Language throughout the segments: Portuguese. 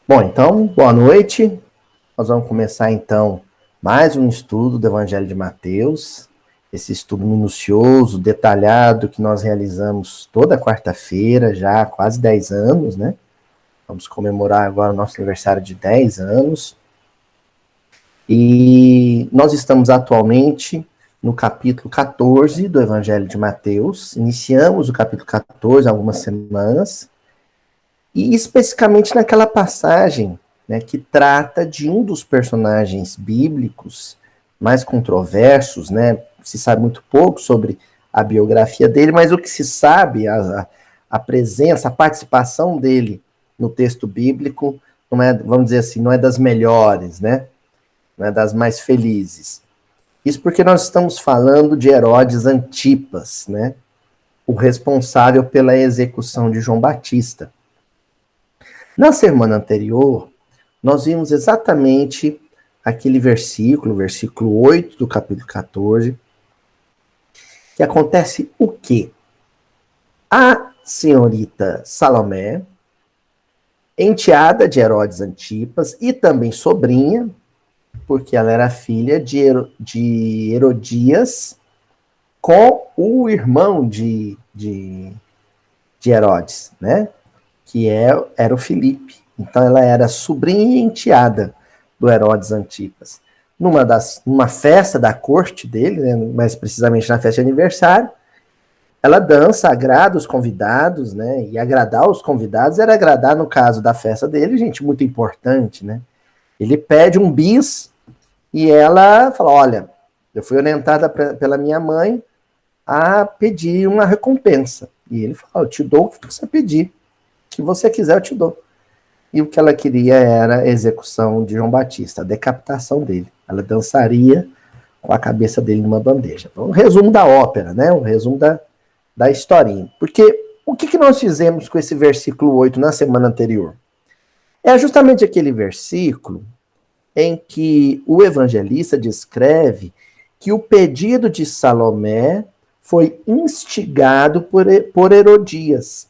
Bom, então, boa noite. Nós vamos começar, então, mais um estudo do Evangelho de Mateus. Esse estudo minucioso, detalhado, que nós realizamos toda quarta-feira, já há quase 10 anos, né? Vamos comemorar agora o nosso aniversário de 10 anos. E nós estamos atualmente no capítulo 14 do Evangelho de Mateus. Iniciamos o capítulo 14 há algumas semanas. E especificamente naquela passagem, né, que trata de um dos personagens bíblicos mais controversos, né? Se sabe muito pouco sobre a biografia dele, mas o que se sabe, a presença, a participação dele no texto bíblico, não é, vamos dizer assim, não é das melhores, né? Não é das mais felizes. Isso porque nós estamos falando de Herodes Antipas, né? O responsável pela execução de João Batista. Na semana anterior, nós vimos exatamente aquele versículo, versículo 8 do capítulo 14, que acontece o quê? A senhorita Salomé, enteada de Herodes Antipas e também sobrinha, porque ela era filha de Herodias com o irmão de Herodes, né? Que era o Filipe. Então ela era sobrinha e enteada do Herodes Antipas. Numa festa da corte dele, né, mais precisamente na festa de aniversário, ela dança, agrada os convidados, né? E agradar os convidados era agradar, no caso da festa dele, gente, muito importante, né? Ele pede um bis e ela fala: olha, eu fui orientada pela minha mãe a pedir uma recompensa. E ele fala: eu te dou o que você pedir. O que você quiser, eu te dou. E o que ela queria era a execução de João Batista, a decapitação dele. Ela dançaria com a cabeça dele numa bandeja. Então, um resumo da ópera, né? Um resumo da historinha. Porque o que nós fizemos com esse versículo 8 na semana anterior? É justamente aquele versículo em que o evangelista descreve que o pedido de Salomé foi instigado por Herodias.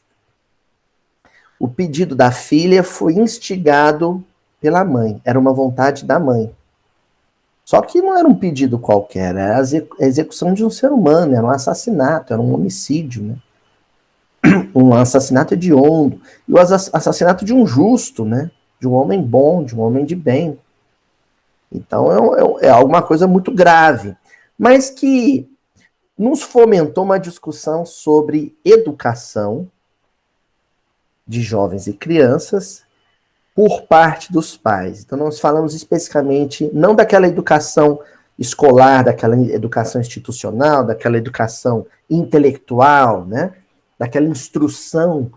O pedido da filha foi instigado pela mãe, era uma vontade da mãe. Só que não era um pedido qualquer, era a execução de um ser humano, era um assassinato, era um homicídio, né? Um assassinato hediondo, e o assassinato de um justo, né? De um homem bom, de um homem de bem. Então é alguma coisa muito grave, mas que nos fomentou uma discussão sobre educação de jovens e crianças por parte dos pais. Então, nós falamos especificamente não daquela educação escolar, daquela educação institucional, daquela educação intelectual, né? Daquela instrução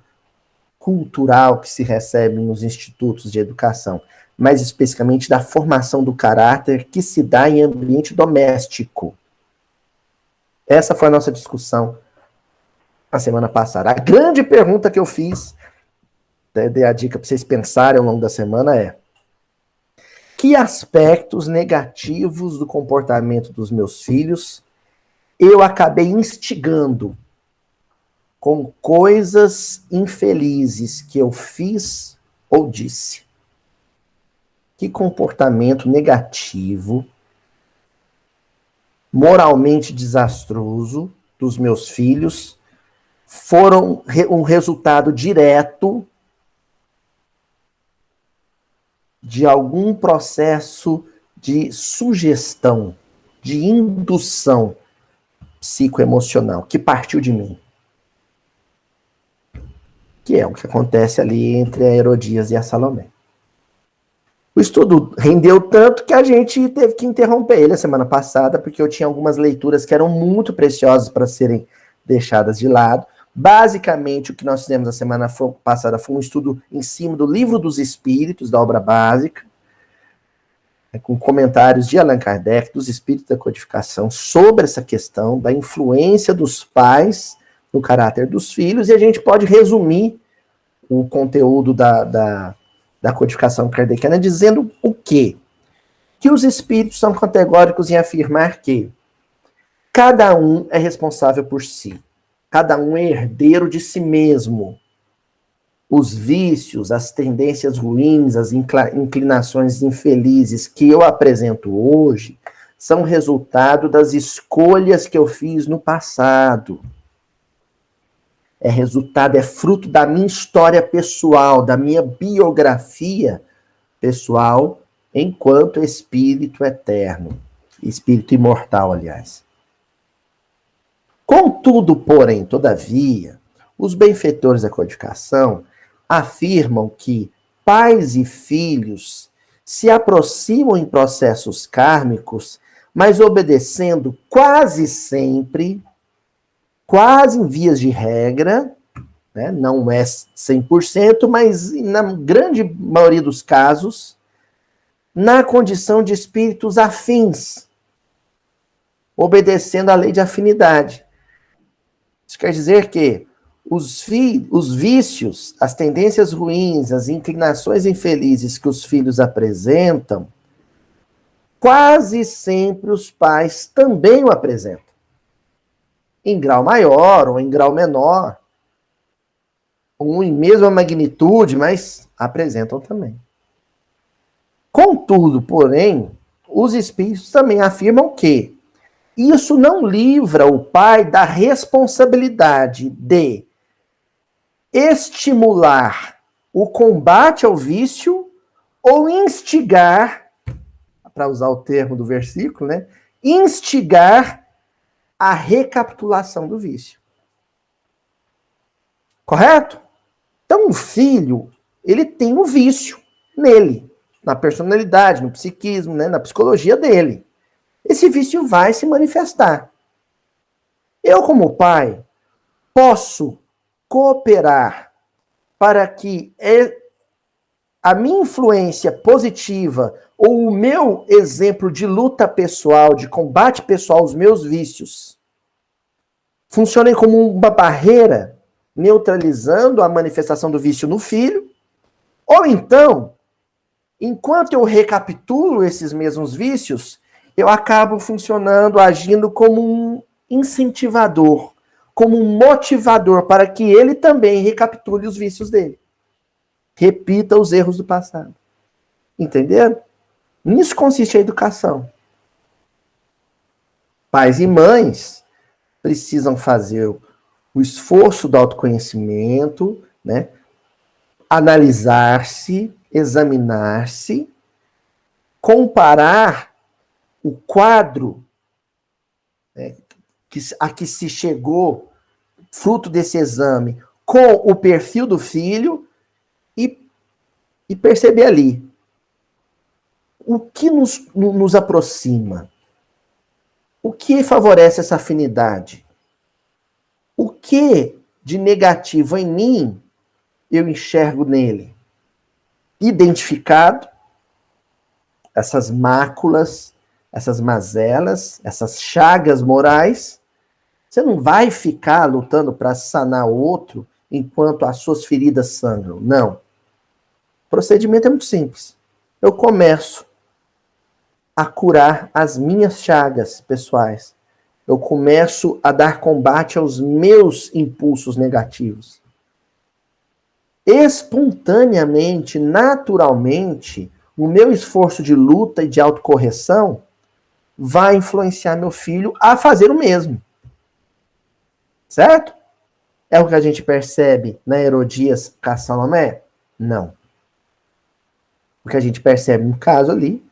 cultural que se recebe nos institutos de educação, mas especificamente da formação do caráter que se dá em ambiente doméstico. Essa foi a nossa discussão na semana passada. A grande pergunta que eu fiz, dei a dica para vocês pensarem ao longo da semana, é: que aspectos negativos do comportamento dos meus filhos eu acabei instigando com coisas infelizes que eu fiz ou disse? Que comportamento negativo, moralmente desastroso dos meus filhos foram um resultado direto de algum processo de sugestão, de indução psicoemocional que partiu de mim. Que é o que acontece ali entre a Herodias e a Salomé. O estudo rendeu tanto que a gente teve que interromper ele a semana passada, porque eu tinha algumas leituras que eram muito preciosas para serem deixadas de lado. Basicamente, o que nós fizemos a semana passada foi um estudo em cima do Livro dos Espíritos, da obra básica, com comentários de Allan Kardec, dos Espíritos da Codificação, sobre essa questão da influência dos pais no caráter dos filhos, e a gente pode resumir o conteúdo da codificação kardeciana dizendo o quê? Que os espíritos são categóricos em afirmar que cada um é responsável por si. Cada um é herdeiro de si mesmo. os vícios, as tendências ruins, as inclinações infelizes que eu apresento hoje são resultado das escolhas que eu fiz no passado. É resultado, é fruto da minha história pessoal, da minha biografia pessoal, enquanto espírito eterno, espírito imortal, aliás. Contudo, porém, todavia, os benfeitores da codificação afirmam que pais e filhos se aproximam em processos kármicos, mas obedecendo quase sempre, quase em vias de regra, né? Não é 100%, mas na grande maioria dos casos, na condição de espíritos afins, obedecendo à lei de afinidade. Isso quer dizer que os vícios, as tendências ruins, as inclinações infelizes que os filhos apresentam, quase sempre os pais também o apresentam. Em grau maior ou em grau menor, ou em mesma magnitude, mas apresentam também. Contudo, porém, os espíritos também afirmam que isso não livra o pai da responsabilidade de estimular o combate ao vício ou instigar, para usar o termo do versículo, né? Instigar a recapitulação do vício. Correto? Então, o filho, ele tem um vício nele, na personalidade, no psiquismo, né? Na psicologia dele. Esse vício vai se manifestar. Eu, como pai, posso cooperar para que a minha influência positiva ou o meu exemplo de luta pessoal, de combate pessoal aos meus vícios, funcionem como uma barreira neutralizando a manifestação do vício no filho, ou então, enquanto eu recapitulo esses mesmos vícios, eu acabo funcionando, agindo como um incentivador, como um motivador para que ele também recapitule os vícios dele. Repita os erros do passado. Entenderam? Nisso consiste a educação. Pais e mães precisam fazer o esforço do autoconhecimento, né? Analisar-se, examinar-se, comparar o quadro, né, a que se chegou, fruto desse exame, com o perfil do filho e perceber ali o que nos aproxima, o que favorece essa afinidade, o que de negativo em mim eu enxergo nele. Identificado essas máculas, essas mazelas, essas chagas morais, você não vai ficar lutando para sanar o outro enquanto as suas feridas sangram. Não. O procedimento é muito simples. Eu começo a curar as minhas chagas pessoais. Eu começo a dar combate aos meus impulsos negativos. Espontaneamente, naturalmente, o meu esforço de luta e de autocorreção vai influenciar meu filho a fazer o mesmo. Certo? É o que a gente percebe na Herodias com a Salomé? Não. O que a gente percebe no caso ali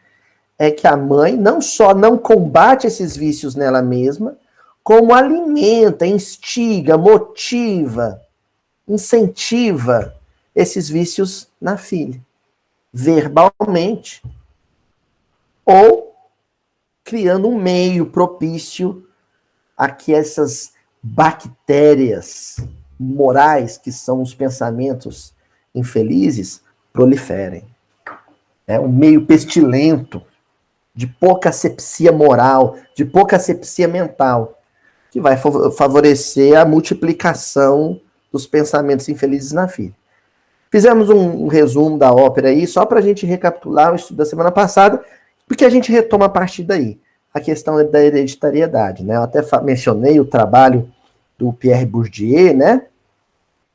é que a mãe não só não combate esses vícios nela mesma, como alimenta, instiga, motiva, incentiva esses vícios na filha, verbalmente, ou criando um meio propício a que essas bactérias morais, que são os pensamentos infelizes, proliferem. É um meio pestilento, de pouca asepsia moral, de pouca asepsia mental, que vai favorecer a multiplicação dos pensamentos infelizes na filha. Fizemos um resumo da ópera aí, só para a gente recapitular o estudo da semana passada, porque a gente retoma a partir daí a questão da hereditariedade, né? Eu até mencionei o trabalho do Pierre Bourdieu, né?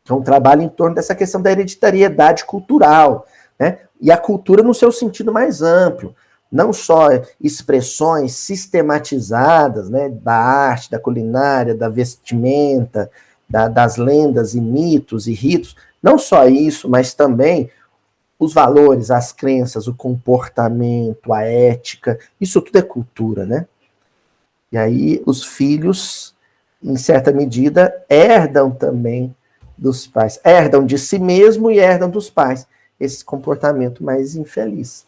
É um trabalho em torno dessa questão da hereditariedade cultural, né? E a cultura no seu sentido mais amplo. Não só expressões sistematizadas, né, da arte, da culinária, da vestimenta, das lendas e mitos e ritos. Não só isso, mas também os valores, as crenças, o comportamento, a ética. Isso tudo é cultura, né? E aí os filhos, em certa medida, herdam também dos pais. Herdam de si mesmo e herdam dos pais. Esse comportamento mais infeliz.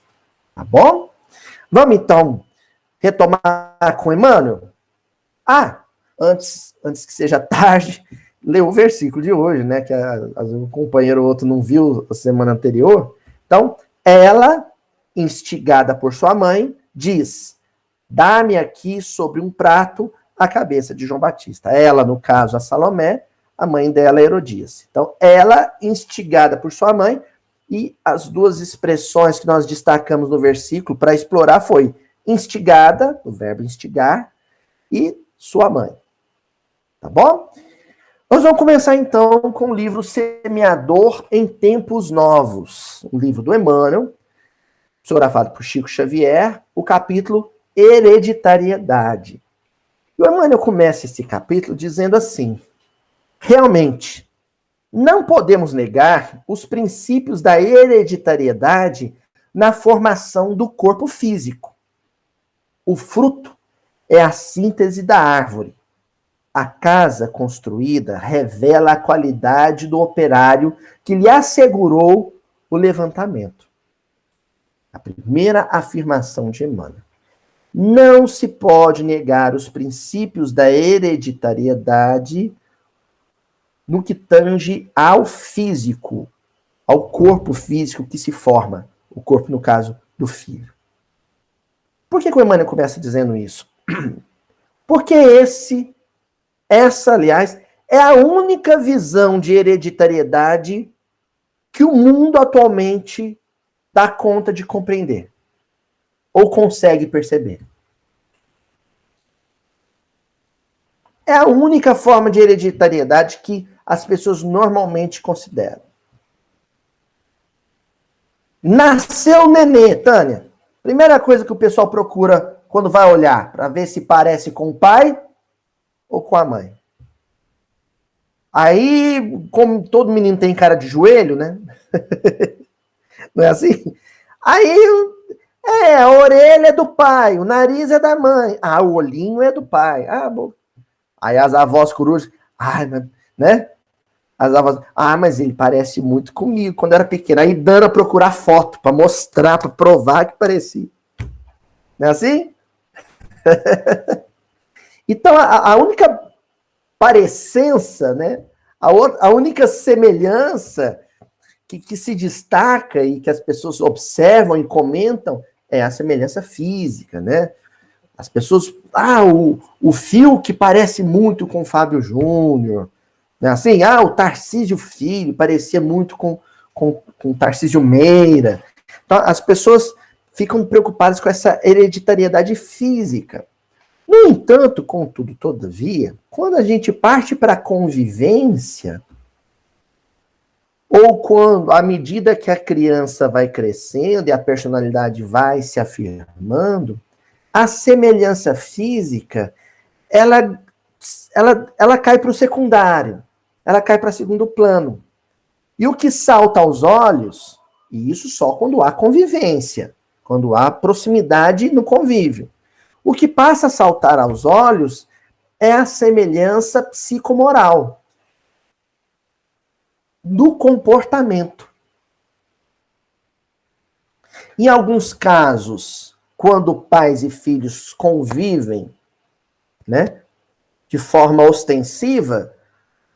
Tá bom? Vamos, então, retomar com Emmanuel? Antes que seja tarde, ler o versículo de hoje, né? Que um companheiro ou outro não viu a semana anterior. Então, ela, instigada por sua mãe, diz: dá-me aqui sobre um prato a cabeça de João Batista. Ela, no caso, a Salomé, a mãe dela, Herodias. Então, ela, instigada por sua mãe, e as duas expressões que nós destacamos no versículo para explorar foi instigada, o verbo instigar, e sua mãe. Tá bom? Nós vamos começar então com o livro Semeador em Tempos Novos, um livro do Emmanuel, psicografado por Chico Xavier, o capítulo Hereditariedade. E o Emmanuel começa esse capítulo dizendo assim: realmente, não podemos negar os princípios da hereditariedade na formação do corpo físico. O fruto é a síntese da árvore. A casa construída revela a qualidade do operário que lhe assegurou o levantamento. A primeira afirmação de Emmanuel. Não se pode negar os princípios da hereditariedade no que tange ao físico, ao corpo físico que se forma, o corpo, no caso, do filho. Por que o Emmanuel começa dizendo isso? Porque essa, aliás, é a única visão de hereditariedade que o mundo atualmente dá conta de compreender, ou consegue perceber. É a única forma de hereditariedade que as pessoas normalmente consideram. Nasceu o nenê, Tânia. Primeira coisa que o pessoal procura quando vai olhar, para ver se parece com o pai ou com a mãe. Aí, como todo menino tem cara de joelho, né? Não é assim? Aí, a orelha é do pai, o nariz é da mãe. Ah, o olhinho é do pai. Ah, bom. Aí as avós corujas, né? As avós, mas ele parece muito comigo quando era pequeno. Aí dando a procurar foto para mostrar, para provar que parecia. Não é assim? Então, a única parecença, né? A única semelhança que se destaca e que as pessoas observam e comentam é a semelhança física, né? As pessoas, o fio que parece muito com o Fábio Júnior, né? Assim, o Tarcísio Filho parecia muito com o Tarcísio Meira. Então, as pessoas ficam preocupadas com essa hereditariedade física. No entanto, contudo, todavia, quando a gente parte para a convivência, ou quando, à medida que a criança vai crescendo e a personalidade vai se afirmando, a semelhança física, ela cai para o secundário, ela cai para segundo plano. E o que salta aos olhos, e isso só quando há convivência, quando há proximidade no convívio. O que passa a saltar aos olhos é a semelhança psicomoral do comportamento. Em alguns casos, quando pais e filhos convivem, né, de forma ostensiva,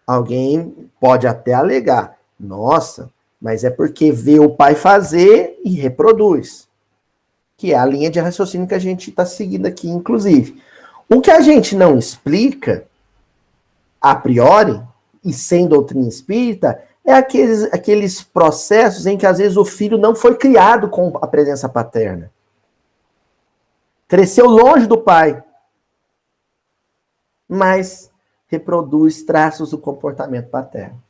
alguém pode até alegar: nossa, mas é porque vê o pai fazer e reproduz. Que é a linha de raciocínio que a gente está seguindo aqui, inclusive. O que a gente não explica, a priori, e sem doutrina espírita, é aqueles processos em que, às vezes, o filho não foi criado com a presença paterna. Cresceu longe do pai, mas reproduz traços do comportamento paterno.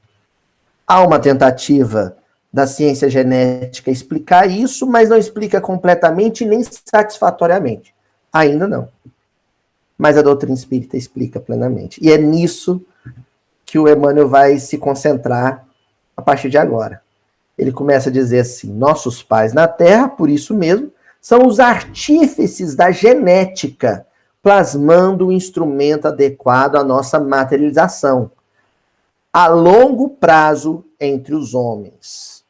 Há uma tentativa da ciência genética explicar isso, mas não explica completamente nem satisfatoriamente. Ainda não. Mas a doutrina espírita explica plenamente. E é nisso que o Emmanuel vai se concentrar a partir de agora. Ele começa a dizer assim: nossos pais na Terra, por isso mesmo, são os artífices da genética, plasmando o instrumento adequado à nossa materialização, a longo prazo entre os homens.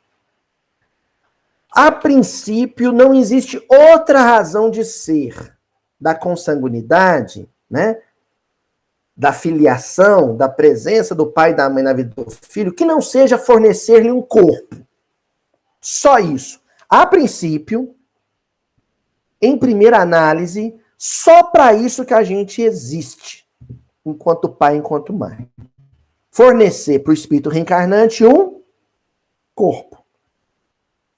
A princípio, não existe outra razão de ser da consanguinidade, né? Da filiação, da presença do pai e da mãe na vida do filho, que não seja fornecer-lhe um corpo. Só isso. A princípio, em primeira análise, só para isso que a gente existe, enquanto pai, enquanto mãe. Fornecer para o espírito reencarnante um corpo,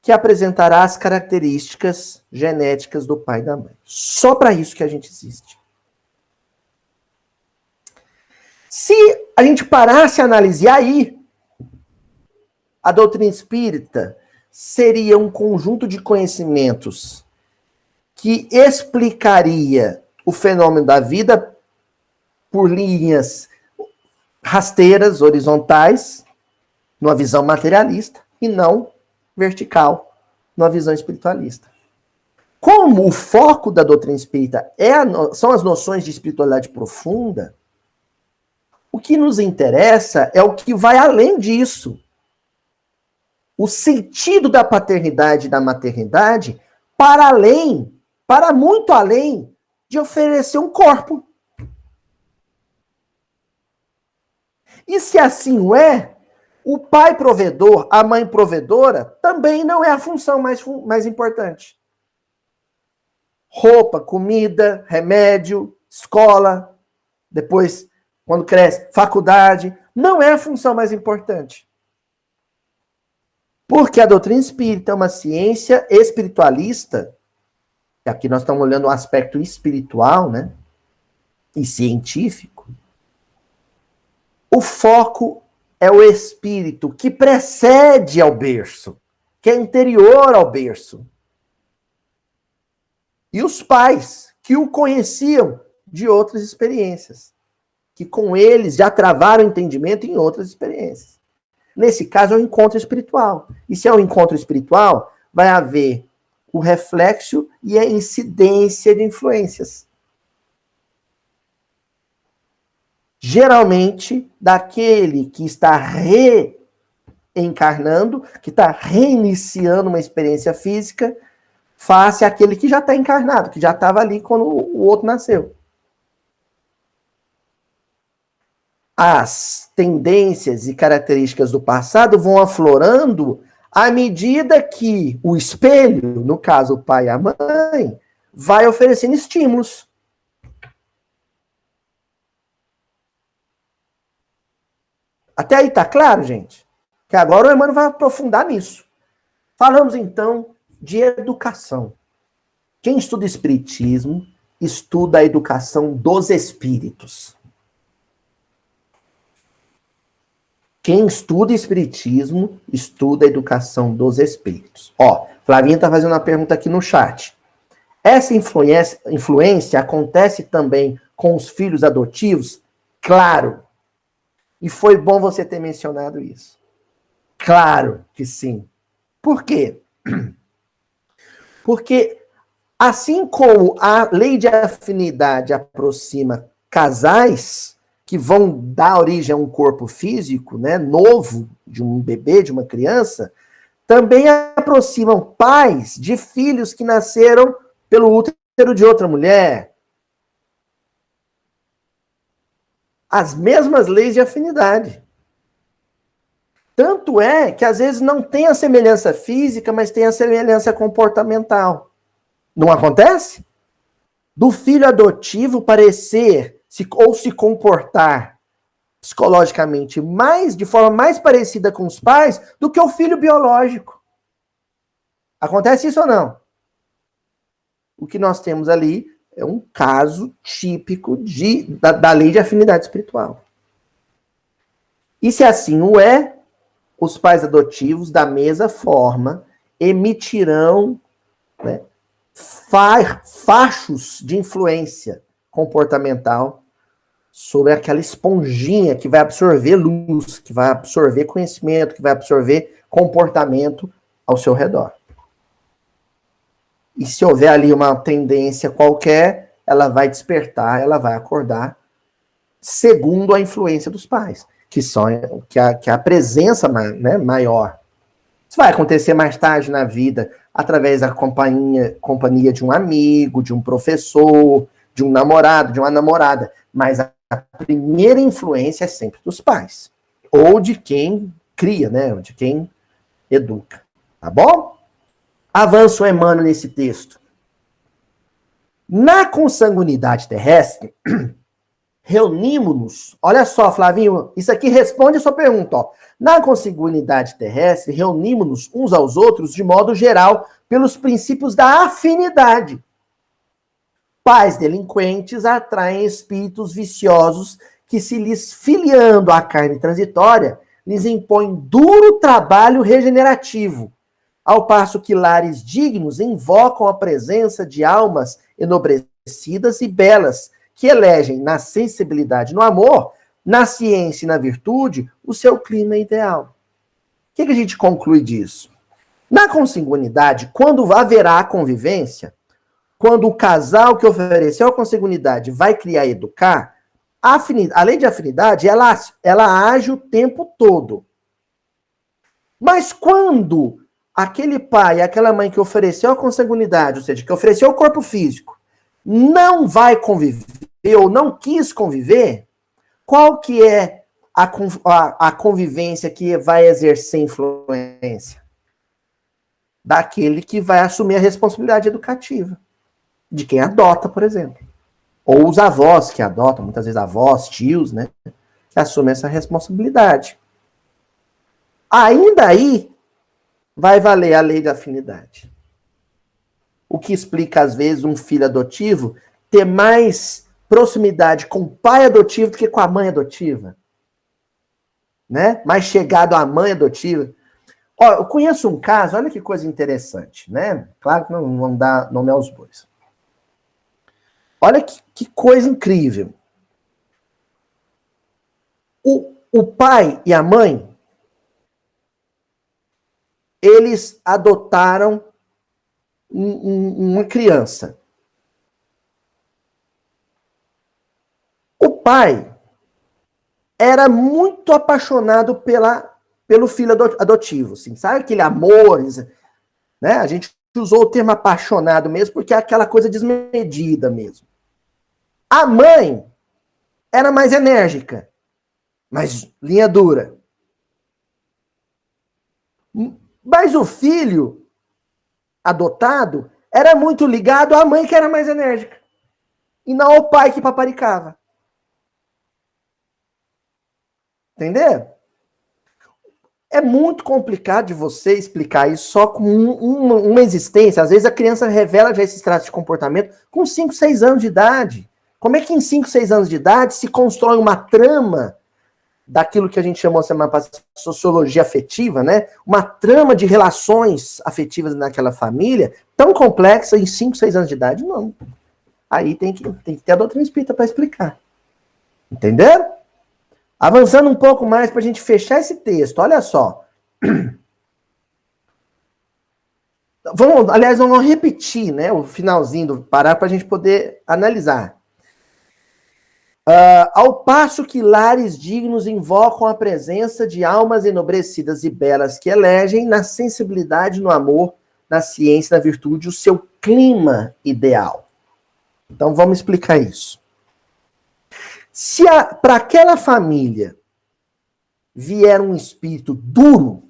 que apresentará as características genéticas do pai e da mãe. Só para isso que a gente existe. Se a gente parasse a analisar aí, a doutrina espírita seria um conjunto de conhecimentos que explicaria o fenômeno da vida por linhas rasteiras, horizontais, numa visão materialista, e não vertical, numa visão espiritualista. Como o foco da doutrina espírita são as noções de espiritualidade profunda, o que nos interessa é o que vai além disso. O sentido da paternidade e da maternidade para além, para muito além de oferecer um corpo. E se assim o é, o pai provedor, a mãe provedora, também não é a função mais importante. Roupa, comida, remédio, escola, depois, quando cresce, faculdade, não é a função mais importante. Porque a doutrina espírita é uma ciência espiritualista, e aqui nós estamos olhando o aspecto espiritual, né? E científico. O foco é o espírito que precede ao berço, que é anterior ao berço. E os pais que o conheciam de outras experiências, que com eles já travaram entendimento em outras experiências. Nesse caso, é um encontro espiritual. E se é um encontro espiritual, vai haver o reflexo e a incidência de influências. Geralmente, daquele que está reencarnando, que está reiniciando uma experiência física, face àquele que já está encarnado, que já estava ali quando o outro nasceu. As tendências e características do passado vão aflorando à medida que o espelho, no caso o pai e a mãe, vai oferecendo estímulos. Até aí tá claro, gente? Que agora o Emmanuel vai aprofundar nisso. Falamos então de educação. Quem estuda espiritismo, estuda a educação dos espíritos. Quem estuda espiritismo, estuda a educação dos espíritos. Ó, Flavinha está fazendo uma pergunta aqui no chat. Essa influência acontece também com os filhos adotivos? Claro. E foi bom você ter mencionado isso. Claro que sim. Por quê? Porque assim como a lei de afinidade aproxima casais que vão dar origem a um corpo físico, né, novo, de um bebê, de uma criança, também aproximam pais de filhos que nasceram pelo útero de outra mulher. As mesmas leis de afinidade. Tanto é que às vezes não tem a semelhança física, mas tem a semelhança comportamental. Não acontece? Do filho adotivo parecer ou se comportar psicologicamente de forma mais parecida com os pais do que o filho biológico. Acontece isso ou não? O que nós temos ali é um caso típico da lei de afinidade espiritual. E se assim o é, os pais adotivos, da mesma forma, emitirão, né, fachos de influência comportamental sobre aquela esponjinha que vai absorver luz, que vai absorver conhecimento, que vai absorver comportamento ao seu redor. E se houver ali uma tendência qualquer, ela vai despertar, ela vai acordar, segundo a influência dos pais, que é a presença, né, maior. Isso vai acontecer mais tarde na vida, através da companhia de um amigo, de um professor, de um namorado, de uma namorada. Mas a primeira influência é sempre dos pais. Ou de quem cria, né? Ou de quem educa. Tá bom? Avança o Emmanuel nesse texto. Na consanguinidade terrestre, reunimos-nos. Olha só, Flavinho, isso aqui responde a sua pergunta. Ó. Na consanguinidade terrestre, reunimos-nos uns aos outros, de modo geral, pelos princípios da afinidade. Pais delinquentes atraem espíritos viciosos que, se lhes filiando à carne transitória, lhes impõem duro trabalho regenerativo, ao passo que lares dignos invocam a presença de almas enobrecidas e belas, que elegem na sensibilidade e no amor, na ciência e na virtude, o seu clima ideal. O que a gente conclui disso? Na consanguinidade, quando haverá a convivência, quando o casal que ofereceu a consanguinidade vai criar e educar, a lei de afinidade, ela age o tempo todo. Mas quando aquele pai e aquela mãe que ofereceu a consanguinidade, ou seja, que ofereceu o corpo físico, não vai conviver ou não quis conviver, qual que é a convivência que vai exercer influência? Daquele que vai assumir a responsabilidade educativa. De quem adota, por exemplo. Ou os avós que adotam, muitas vezes avós, tios, né? Que assumem essa responsabilidade. Ainda aí, vai valer a lei da afinidade. O que explica, às vezes, um filho adotivo ter mais proximidade com o pai adotivo do que com a mãe adotiva. Né? Mais chegado à mãe adotiva. Ó, eu conheço um caso, olha que coisa interessante, né? Claro que não vamos dar nome aos bois. Olha que coisa incrível. O pai e a mãe, eles adotaram uma criança. O pai era muito apaixonado pelo filho adotivo, assim, sabe aquele amor, né? A gente usou o termo apaixonado mesmo, porque é aquela coisa desmedida mesmo. A mãe era mais enérgica, mais linha dura. Mas o filho adotado era muito ligado à mãe que era mais enérgica. E não ao pai que paparicava. Entendeu? É muito complicado de você explicar isso só com uma existência. Às vezes a criança revela já esses traços de comportamento com 5, 6 anos de idade. Como é que em 5, 6 anos de idade se constrói uma trama daquilo que a gente chamou semana passada de sociologia afetiva, né? Uma trama de relações afetivas naquela família tão complexa em 5, 6 anos de idade? Não. Aí tem que ter a doutrina espírita para explicar. Entenderam? Avançando um pouco mais para a gente fechar esse texto, olha só. Vamos repetir, né, o finalzinho do parágrafo para a gente poder analisar. Ao passo que lares dignos invocam a presença de almas enobrecidas e belas que elegem na sensibilidade, no amor, na ciência, na virtude, o seu clima ideal. Então vamos explicar isso. Se para aquela família vier um espírito duro,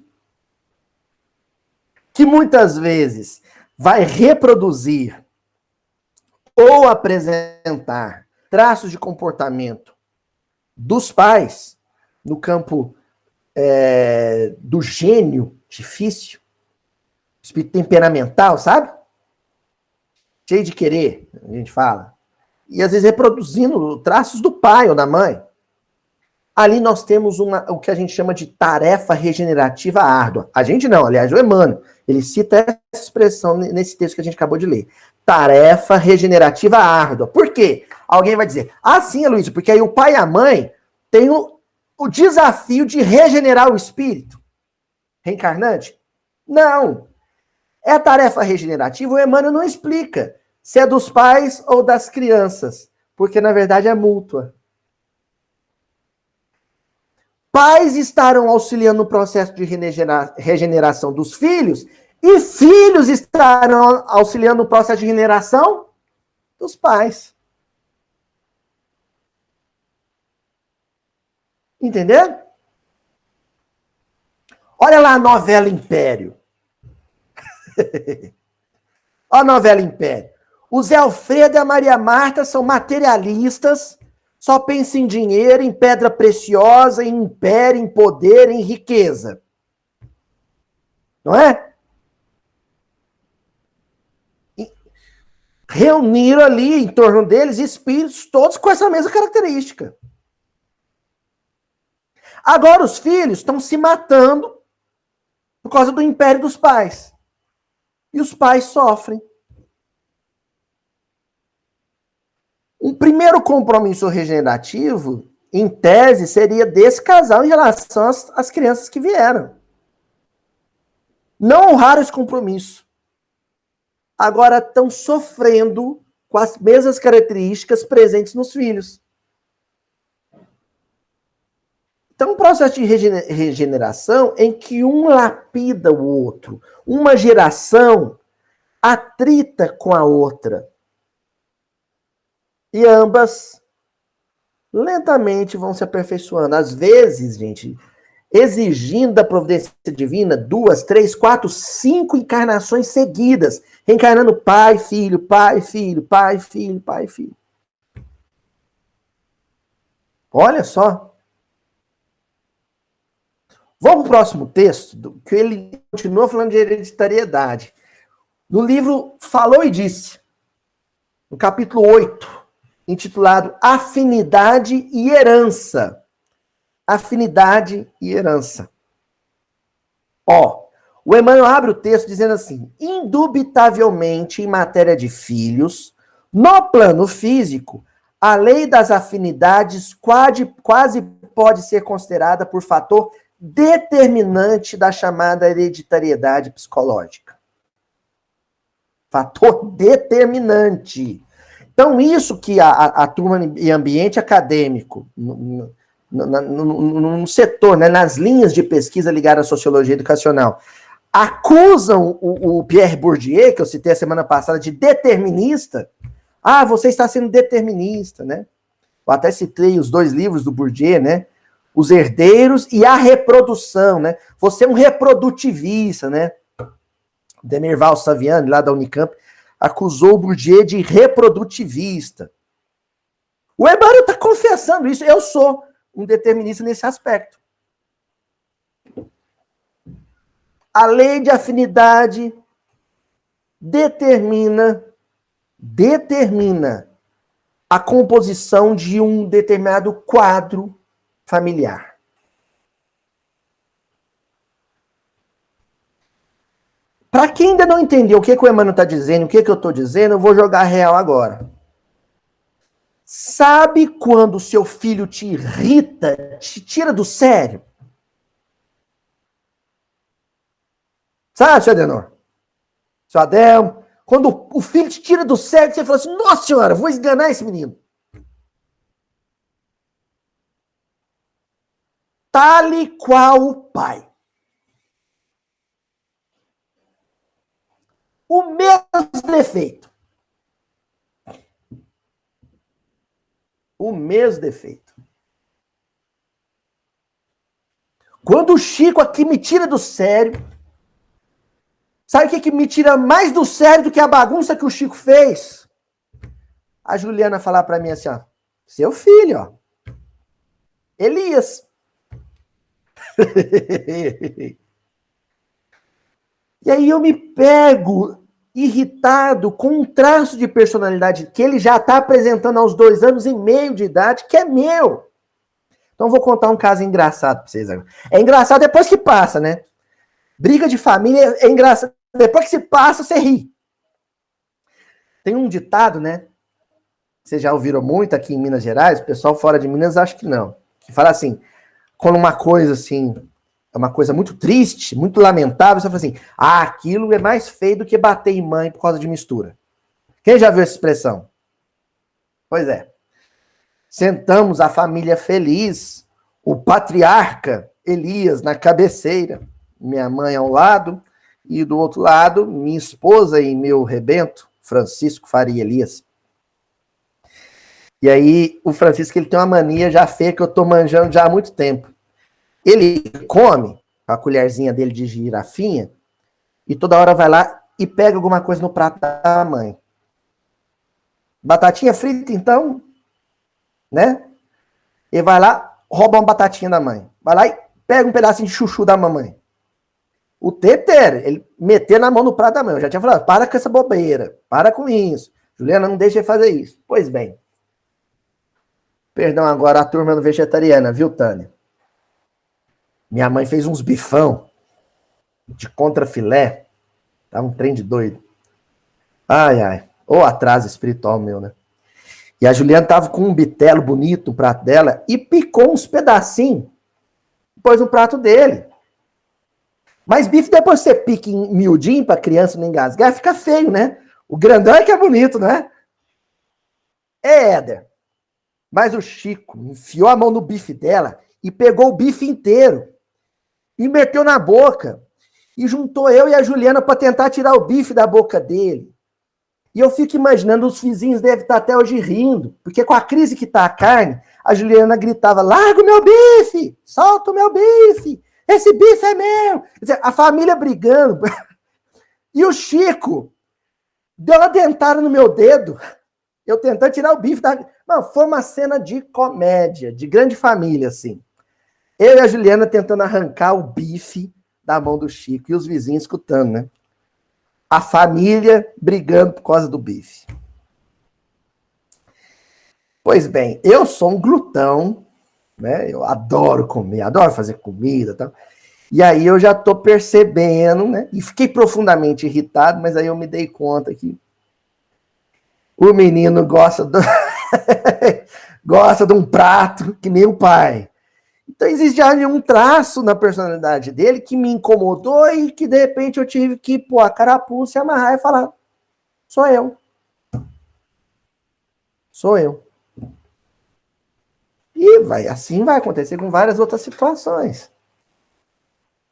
que muitas vezes vai reproduzir ou apresentar traços de comportamento dos pais no campo do gênio difícil, espírito temperamental, sabe? Cheio de querer, a gente fala. E às vezes reproduzindo traços do pai ou da mãe. Ali nós temos o que a gente chama de tarefa regenerativa árdua. A gente não, aliás, o Emmanuel, ele cita essa expressão nesse texto que a gente acabou de ler. Tarefa regenerativa árdua. Por quê? Alguém vai dizer, sim, Luísa, porque aí o pai e a mãe têm o desafio de regenerar o espírito reencarnante? Não. É a tarefa regenerativa, o Emmanuel não explica se é dos pais ou das crianças, porque na verdade é mútua. Pais estarão auxiliando no processo de regeneração dos filhos e filhos estarão auxiliando no processo de regeneração dos pais. Entendeu? Olha lá a novela Império. Olha a novela Império. O Zé Alfredo e a Maria Marta são materialistas, só pensam em dinheiro, em pedra preciosa, em império, em poder, em riqueza. Não é? Reuniram ali em torno deles espíritos todos com essa mesma característica. Agora os filhos estão se matando por causa do império dos pais. E os pais sofrem. Um primeiro compromisso regenerativo, em tese, seria desse casal em relação às crianças que vieram. Não honraram esse compromisso. Agora estão sofrendo com as mesmas características presentes nos filhos. Então, um processo de regeneração em que um lapida o outro, uma geração atrita com a outra. E ambas lentamente vão se aperfeiçoando. Às vezes, gente, exigindo da providência divina 2, 3, 4, 5 encarnações seguidas, reencarnando pai, filho, pai, filho, pai, filho, pai, filho. Olha só. Vamos para o próximo texto, que ele continua falando de hereditariedade. No livro Falou e Disse, no capítulo 8, intitulado Afinidade e Herança. Afinidade e herança. O Emmanuel abre o texto dizendo assim: indubitavelmente, em matéria de filhos, no plano físico, a lei das afinidades quase pode ser considerada por fator determinante da chamada hereditariedade psicológica. Fator determinante. Então, isso que a turma e ambiente acadêmico, no setor, né, nas linhas de pesquisa ligadas à sociologia educacional, acusam o Pierre Bourdieu, que eu citei a semana passada, de determinista. Você está sendo determinista, né? Eu até citei os 2 livros do Bourdieu, né? Os Herdeiros e a Reprodução, né? Você é um reprodutivista, né? Demerval Saviani, lá da Unicamp, acusou o Bourdieu de reprodutivista. O Emmanuel está confessando isso. Eu sou um determinista nesse aspecto. A lei de afinidade determina a composição de um determinado quadro familiar. Para quem ainda não entendeu o que o Emmanuel está dizendo, o que eu estou dizendo, eu vou jogar real agora. Sabe quando o seu filho te irrita, te tira do sério? Sabe, seu Adenor? Seu Adelmo? Quando o filho te tira do sério, você fala assim: nossa senhora, vou esganar esse menino. Tal e qual o pai. O mesmo defeito. O mesmo defeito. Quando o Chico aqui me tira do sério, sabe o que me tira mais do sério do que a bagunça que o Chico fez? A Juliana falar para mim assim, seu filho, Elias. E aí eu me pego irritado com um traço de personalidade que ele já está apresentando aos 2 anos e meio de idade, que é meu. Então vou contar um caso engraçado para vocês agora. É engraçado depois que passa, né? Briga de família é engraçado. Depois que se passa, você ri. Tem um ditado, né? Vocês já ouviram muito aqui em Minas Gerais, o pessoal fora de Minas acho que não. Que fala assim, quando uma coisa assim, é uma coisa muito triste, muito lamentável, você fala assim, aquilo é mais feio do que bater em mãe por causa de mistura. Quem já viu essa expressão? Pois é. Sentamos a família feliz, o patriarca Elias na cabeceira, minha mãe ao lado, e do outro lado, minha esposa e meu rebento, Francisco Faria Elias. E aí, o Francisco, ele tem uma mania já feia que eu tô manjando já há muito tempo. Ele come a colherzinha dele de girafinha e toda hora vai lá e pega alguma coisa no prato da mãe. Batatinha frita, então, né? Ele vai lá, rouba uma batatinha da mãe. Vai lá e pega um pedacinho de chuchu da mamãe. O tempo inteiro, ele meter na mão no prato da mãe. Eu já tinha falado, para com essa bobeira, para com isso. Juliana, não deixa ele fazer isso. Pois bem. Perdão agora a turma do vegetariana, viu, Tânia? Minha mãe fez uns bifão de contrafilé. Tá um trem de doido. Ai, ai. Ô atraso espiritual meu, né? E a Juliana tava com um bitelo bonito no prato dela e picou uns pedacinhos. Pôs no prato dele. Mas bife, depois você pica em miudinho pra criança não engasgar, fica feio, né? O grandão é que é bonito, né? É, Éder. Mas o Chico enfiou a mão no bife dela e pegou o bife inteiro. E meteu na boca. E juntou eu e a Juliana para tentar tirar o bife da boca dele. E eu fico imaginando, os vizinhos devem estar até hoje rindo. Porque com a crise que tá a carne, a Juliana gritava, larga o meu bife! Solta o meu bife! Esse bife é meu! Quer dizer, a família brigando. E o Chico deu uma dentada no meu dedo. Eu tentando tirar o bife da... Mano, foi uma cena de comédia, de grande família, assim. Eu e a Juliana tentando arrancar o bife da mão do Chico e os vizinhos escutando, né? A família brigando por causa do bife. Pois bem, eu sou um glutão, né? Eu adoro comer, adoro fazer comida e tal. E aí eu já tô percebendo, né? E fiquei profundamente irritado, mas aí eu me dei conta que o menino gosta gosta de um prato que nem o pai. Então existe já um traço na personalidade dele que me incomodou e que de repente eu tive que pôr a carapuça, amarrar e falar, sou eu. Sou eu. E assim vai acontecer com várias outras situações.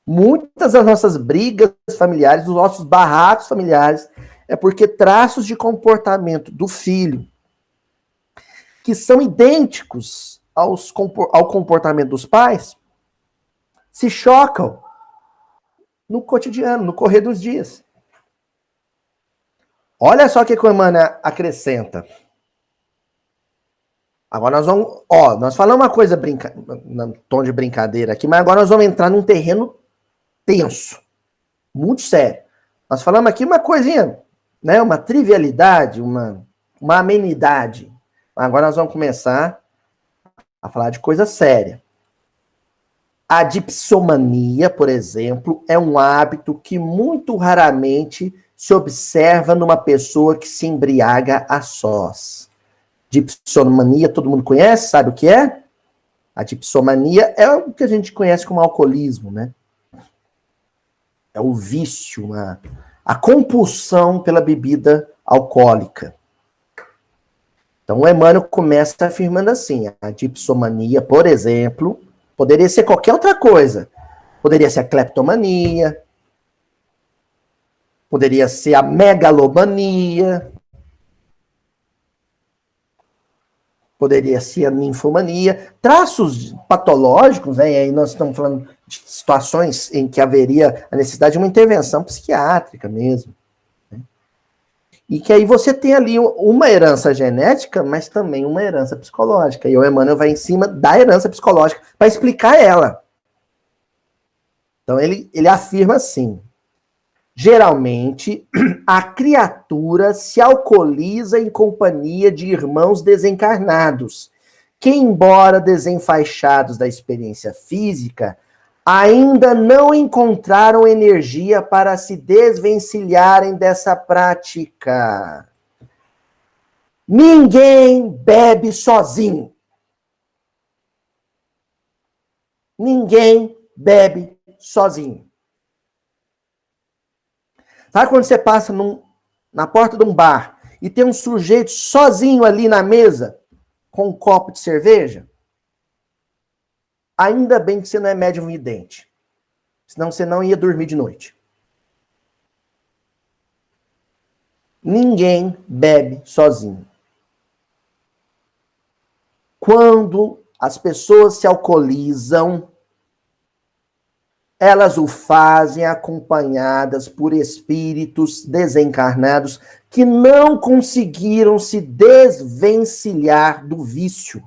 Muitas das nossas brigas familiares, dos nossos barracos familiares, é porque traços de comportamento do filho que são idênticos ao comportamento dos pais se chocam no cotidiano, no correr dos dias. Olha só o que a Emmanuel acrescenta. Agora nós vamos... nós falamos uma coisa no tom de brincadeira aqui, mas agora nós vamos entrar num terreno tenso. Muito sério. Nós falamos aqui uma coisinha, né? Uma trivialidade, uma amenidade. Agora nós vamos começar a falar de coisa séria. A dipsomania, por exemplo, é um hábito que muito raramente se observa numa pessoa que se embriaga a sós. Dipsomania, todo mundo conhece? Sabe o que é? A dipsomania é o que a gente conhece como alcoolismo, né? É o vício, a compulsão pela bebida alcoólica. Então o Emmanuel começa afirmando assim, a dipsomania, por exemplo, poderia ser qualquer outra coisa. Poderia ser a cleptomania, poderia ser a megalomania, poderia ser a ninfomania, traços patológicos, né? E aí nós estamos falando de situações em que haveria a necessidade de uma intervenção psiquiátrica mesmo. Né? E que aí você tem ali uma herança genética, mas também uma herança psicológica. E o Emmanuel vai em cima da herança psicológica para explicar ela. Então ele afirma assim, geralmente, a criatura se alcooliza em companhia de irmãos desencarnados, que, embora desenfaixados da experiência física, ainda não encontraram energia para se desvencilharem dessa prática. Ninguém bebe sozinho. Ninguém bebe sozinho. Sabe quando você passa na porta de um bar e tem um sujeito sozinho ali na mesa com um copo de cerveja? Ainda bem que você não é médium vidente. Senão você não ia dormir de noite. Ninguém bebe sozinho. Quando as pessoas se alcoolizam, elas o fazem acompanhadas por espíritos desencarnados que não conseguiram se desvencilhar do vício.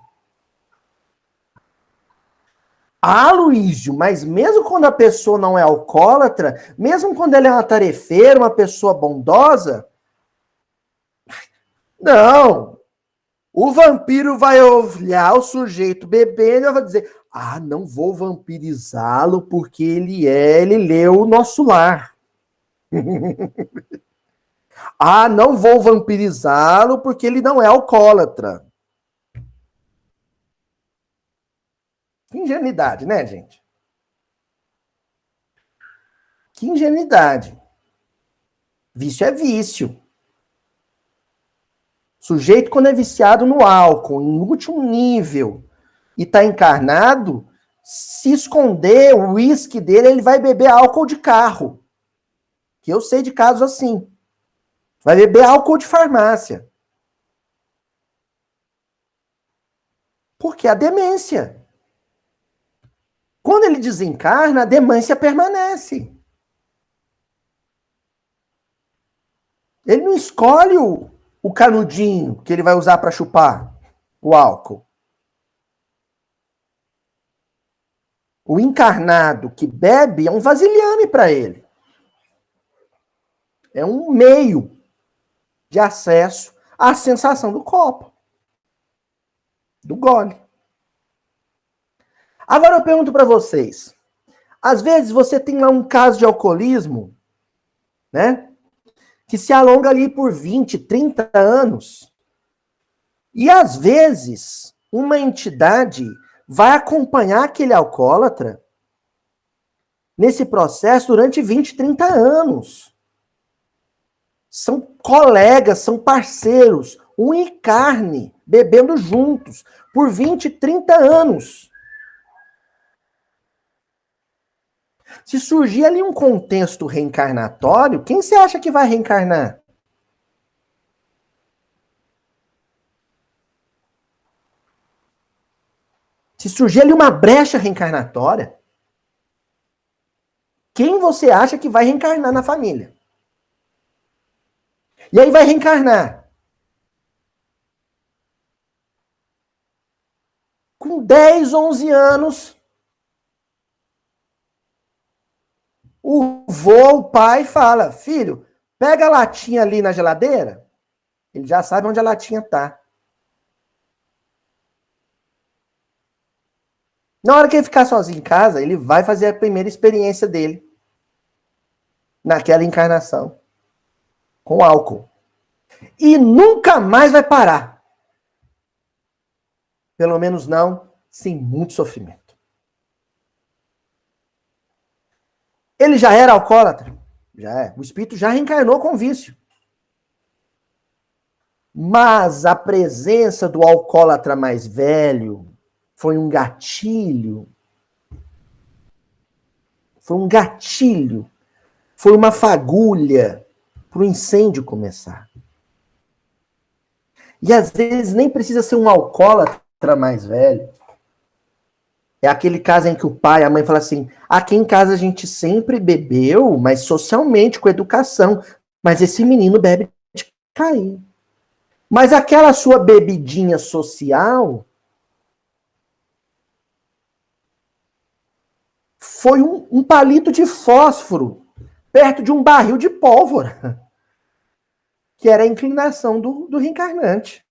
Ah, Luísio, mas mesmo quando a pessoa não é alcoólatra, mesmo quando ela é uma tarefeira, uma pessoa bondosa, não. O vampiro vai olhar o sujeito bebendo e vai dizer: ah, não vou vampirizá-lo porque ele leu o Nosso Lar. Ah, não vou vampirizá-lo porque ele não é alcoólatra. Que ingenuidade, né, gente? Que ingenuidade. Vício é vício. Sujeito, quando é viciado no álcool, em último nível, e está encarnado, se esconder o uísque dele, ele vai beber álcool de carro. Que eu sei de casos assim. Vai beber álcool de farmácia. Porque a demência. Quando ele desencarna, a demência permanece. Ele não escolhe o canudinho que ele vai usar para chupar o álcool. O encarnado que bebe é um vasilhame para ele. É um meio de acesso à sensação do copo, do gole. Agora eu pergunto para vocês. Às vezes você tem lá um caso de alcoolismo, né? Que se alonga ali por 20, 30 anos. E às vezes uma entidade vai acompanhar aquele alcoólatra nesse processo durante 20, 30 anos. São colegas, são parceiros, unha e carne, bebendo juntos por 20, 30 anos. Se surgir ali um contexto reencarnatório, quem você acha que vai reencarnar? Se surgir ali uma brecha reencarnatória, quem você acha que vai reencarnar na família? E aí vai reencarnar com 10, 11 anos, o vô, o pai fala: filho, pega a latinha ali na geladeira. Ele já sabe onde a latinha tá. Na hora que ele ficar sozinho em casa, ele vai fazer a primeira experiência dele naquela encarnação com álcool. E nunca mais vai parar. Pelo menos não sem muito sofrimento. Ele já era alcoólatra? Já é. O espírito já reencarnou com vício. Mas a presença do alcoólatra mais velho foi um gatilho. Foi um gatilho. Foi uma fagulha para o incêndio começar. E às vezes nem precisa ser um alcoólatra mais velho. É aquele caso em que o pai, a mãe fala assim: aqui em casa a gente sempre bebeu, mas socialmente, com educação. Mas esse menino bebe de cair. Mas aquela sua bebidinha social foi um palito de fósforo perto de um barril de pólvora, que era a inclinação do reencarnante.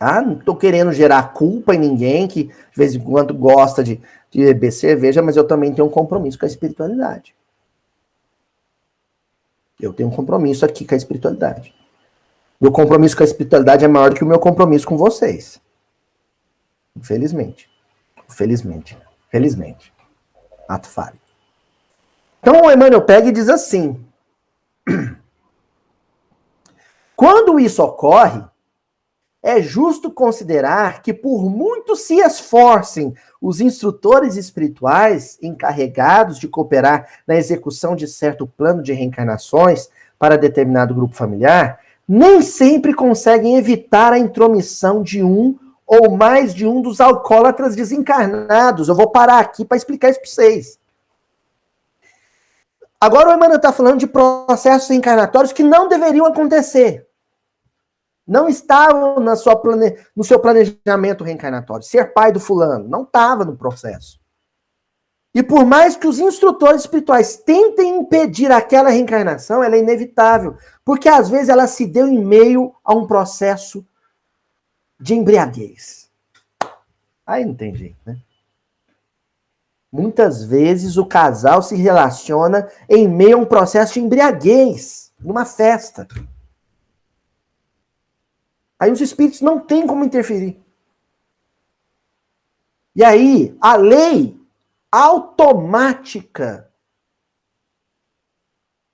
Tá? Não estou querendo gerar culpa em ninguém que de vez em quando gosta de beber cerveja, mas eu também tenho um compromisso com a espiritualidade. Eu tenho um compromisso aqui com a espiritualidade. Meu compromisso com a espiritualidade é maior do que o meu compromisso com vocês. Infelizmente. Felizmente. Ato falho. Então o Emmanuel pega e diz assim: quando isso ocorre, é justo considerar que, por muito se esforcem os instrutores espirituais encarregados de cooperar na execução de certo plano de reencarnações para determinado grupo familiar, nem sempre conseguem evitar a intromissão de um ou mais de um dos alcoólatras desencarnados. Eu vou parar aqui para explicar isso para vocês. Agora o Emmanuel está falando de processos reencarnatórios que não deveriam acontecer. Não estavam no seu planejamento reencarnatório. Ser pai do fulano. Não estava no processo. E por mais que os instrutores espirituais tentem impedir aquela reencarnação, ela é inevitável. Porque às vezes ela se deu em meio a um processo de embriaguez. Aí não tem jeito, né? Muitas vezes o casal se relaciona em meio a um processo de embriaguez, numa festa. Aí os espíritos não têm como interferir. E aí, a lei automática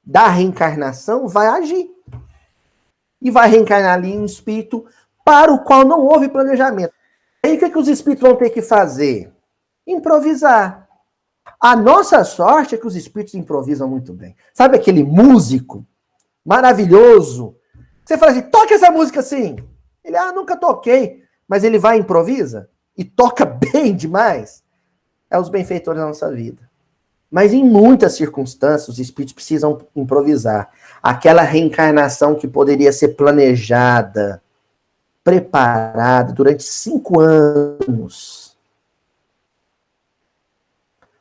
da reencarnação vai agir. E vai reencarnar ali um espírito para o qual não houve planejamento. Aí o que os espíritos vão ter que fazer? Improvisar. A nossa sorte é que os espíritos improvisam muito bem. Sabe aquele músico maravilhoso? Você fala assim, toca essa música assim. Ele, nunca toquei. Mas ele vai e improvisa e toca bem demais. É os benfeitores da nossa vida. Mas em muitas circunstâncias, os espíritos precisam improvisar. Aquela reencarnação que poderia ser planejada, preparada durante 5 anos.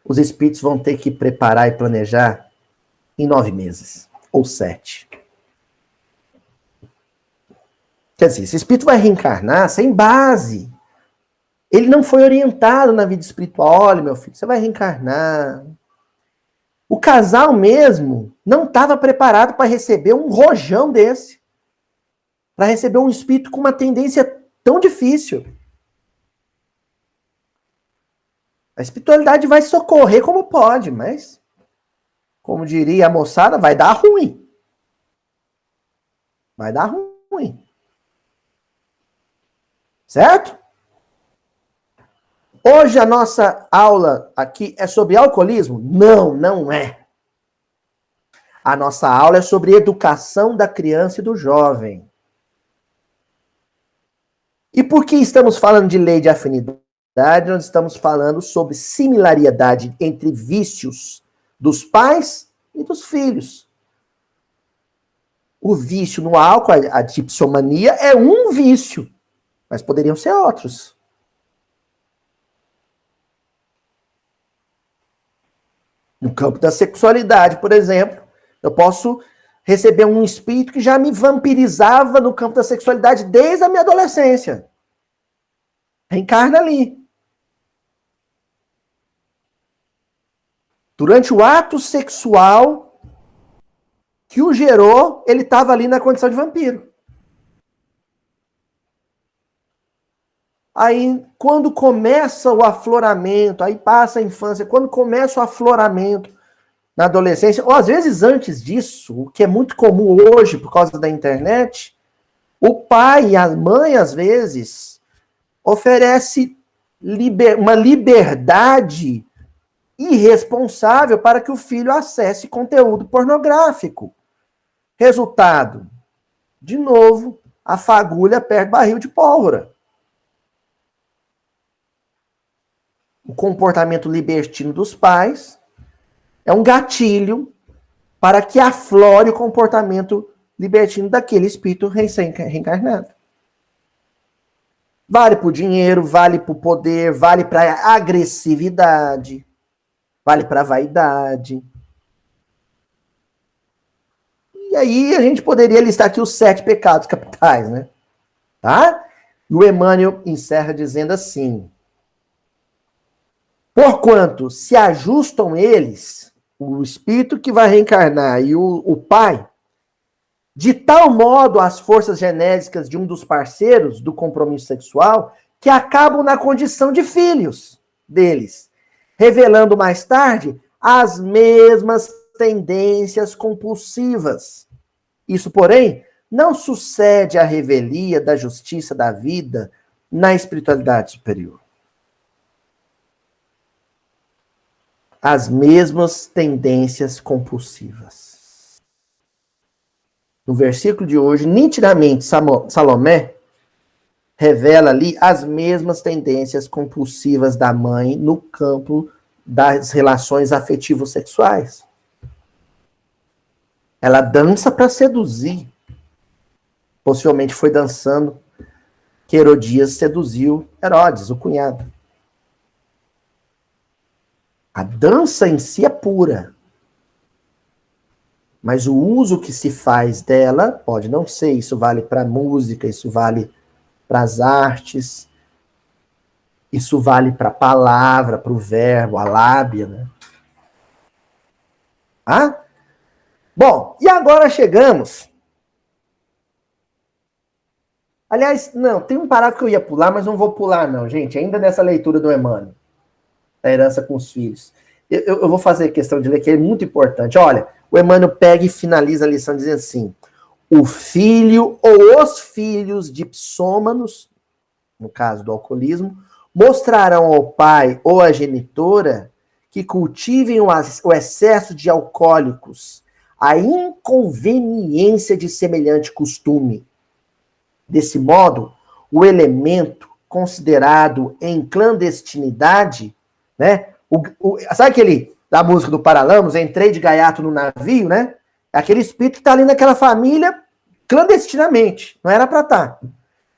Os espíritos vão ter que preparar e planejar em 9 meses. Ou 7. Quer dizer, esse espírito vai reencarnar sem base. Ele não foi orientado na vida espiritual. Olha, meu filho, você vai reencarnar. O casal mesmo não estava preparado para receber um rojão desse. Para receber um espírito com uma tendência tão difícil. A espiritualidade vai socorrer como pode, mas, como diria a moçada, vai dar ruim. Vai dar ruim. Certo? Hoje a nossa aula aqui é sobre alcoolismo? Não, não é. A nossa aula é sobre educação da criança e do jovem. E por que estamos falando de lei de afinidade? Nós estamos falando sobre similaridade entre vícios dos pais e dos filhos. O vício no álcool, a dipsomania, é um vício. Mas poderiam ser outros. No campo da sexualidade, por exemplo, eu posso receber um espírito que já me vampirizava no campo da sexualidade desde a minha adolescência. Reencarna ali. Durante o ato sexual que o gerou, ele estava ali na condição de vampiro. Aí, quando começa o afloramento, aí passa a infância, quando começa o afloramento na adolescência, ou às vezes antes disso, o que é muito comum hoje por causa da internet, o pai e a mãe, às vezes, oferece uma liberdade irresponsável para que o filho acesse conteúdo pornográfico. Resultado, de novo, a fagulha perde barril de pólvora. O comportamento libertino dos pais é um gatilho para que aflore o comportamento libertino daquele espírito reencarnado. Vale para o dinheiro, vale para o poder, vale para a agressividade, vale para a vaidade. E aí a gente poderia listar aqui os 7 pecados capitais, né? Tá? E o Emmanuel encerra dizendo assim: porquanto se ajustam eles, o espírito que vai reencarnar e o pai, de tal modo às forças genésicas de um dos parceiros do compromisso sexual, que acabam na condição de filhos deles, revelando mais tarde as mesmas tendências compulsivas. Isso, porém, não sucede à revelia da justiça da vida na espiritualidade superior. As mesmas tendências compulsivas. No versículo de hoje, nitidamente, Salomé revela ali as mesmas tendências compulsivas da mãe no campo das relações afetivo-sexuais. Ela dança para seduzir. Possivelmente foi dançando que Herodias seduziu Herodes, o cunhado. A dança em si é pura. Mas o uso que se faz dela pode não ser. Isso vale para a música, isso vale para as artes, isso vale para a palavra, para o verbo, a lábia, né? Ah? Bom, e agora chegamos. Aliás, não, tem um parágrafo que eu ia pular, mas não vou pular não, gente. Ainda nessa leitura do Emmanuel, da herança com os filhos. Eu vou fazer questão de ler, que é muito importante. Olha, o Emmanuel pega e finaliza a lição dizendo assim: o filho ou os filhos de psômanos, no caso do alcoolismo, mostrarão ao pai ou à genitora que cultivem o excesso de alcoólicos, a inconveniência de semelhante costume. Desse modo, o elemento considerado em clandestinidade, né? Sabe aquele da música do Paralamas, entrei de gaiato no navio, né? Aquele espírito que está ali naquela família clandestinamente, não era para estar.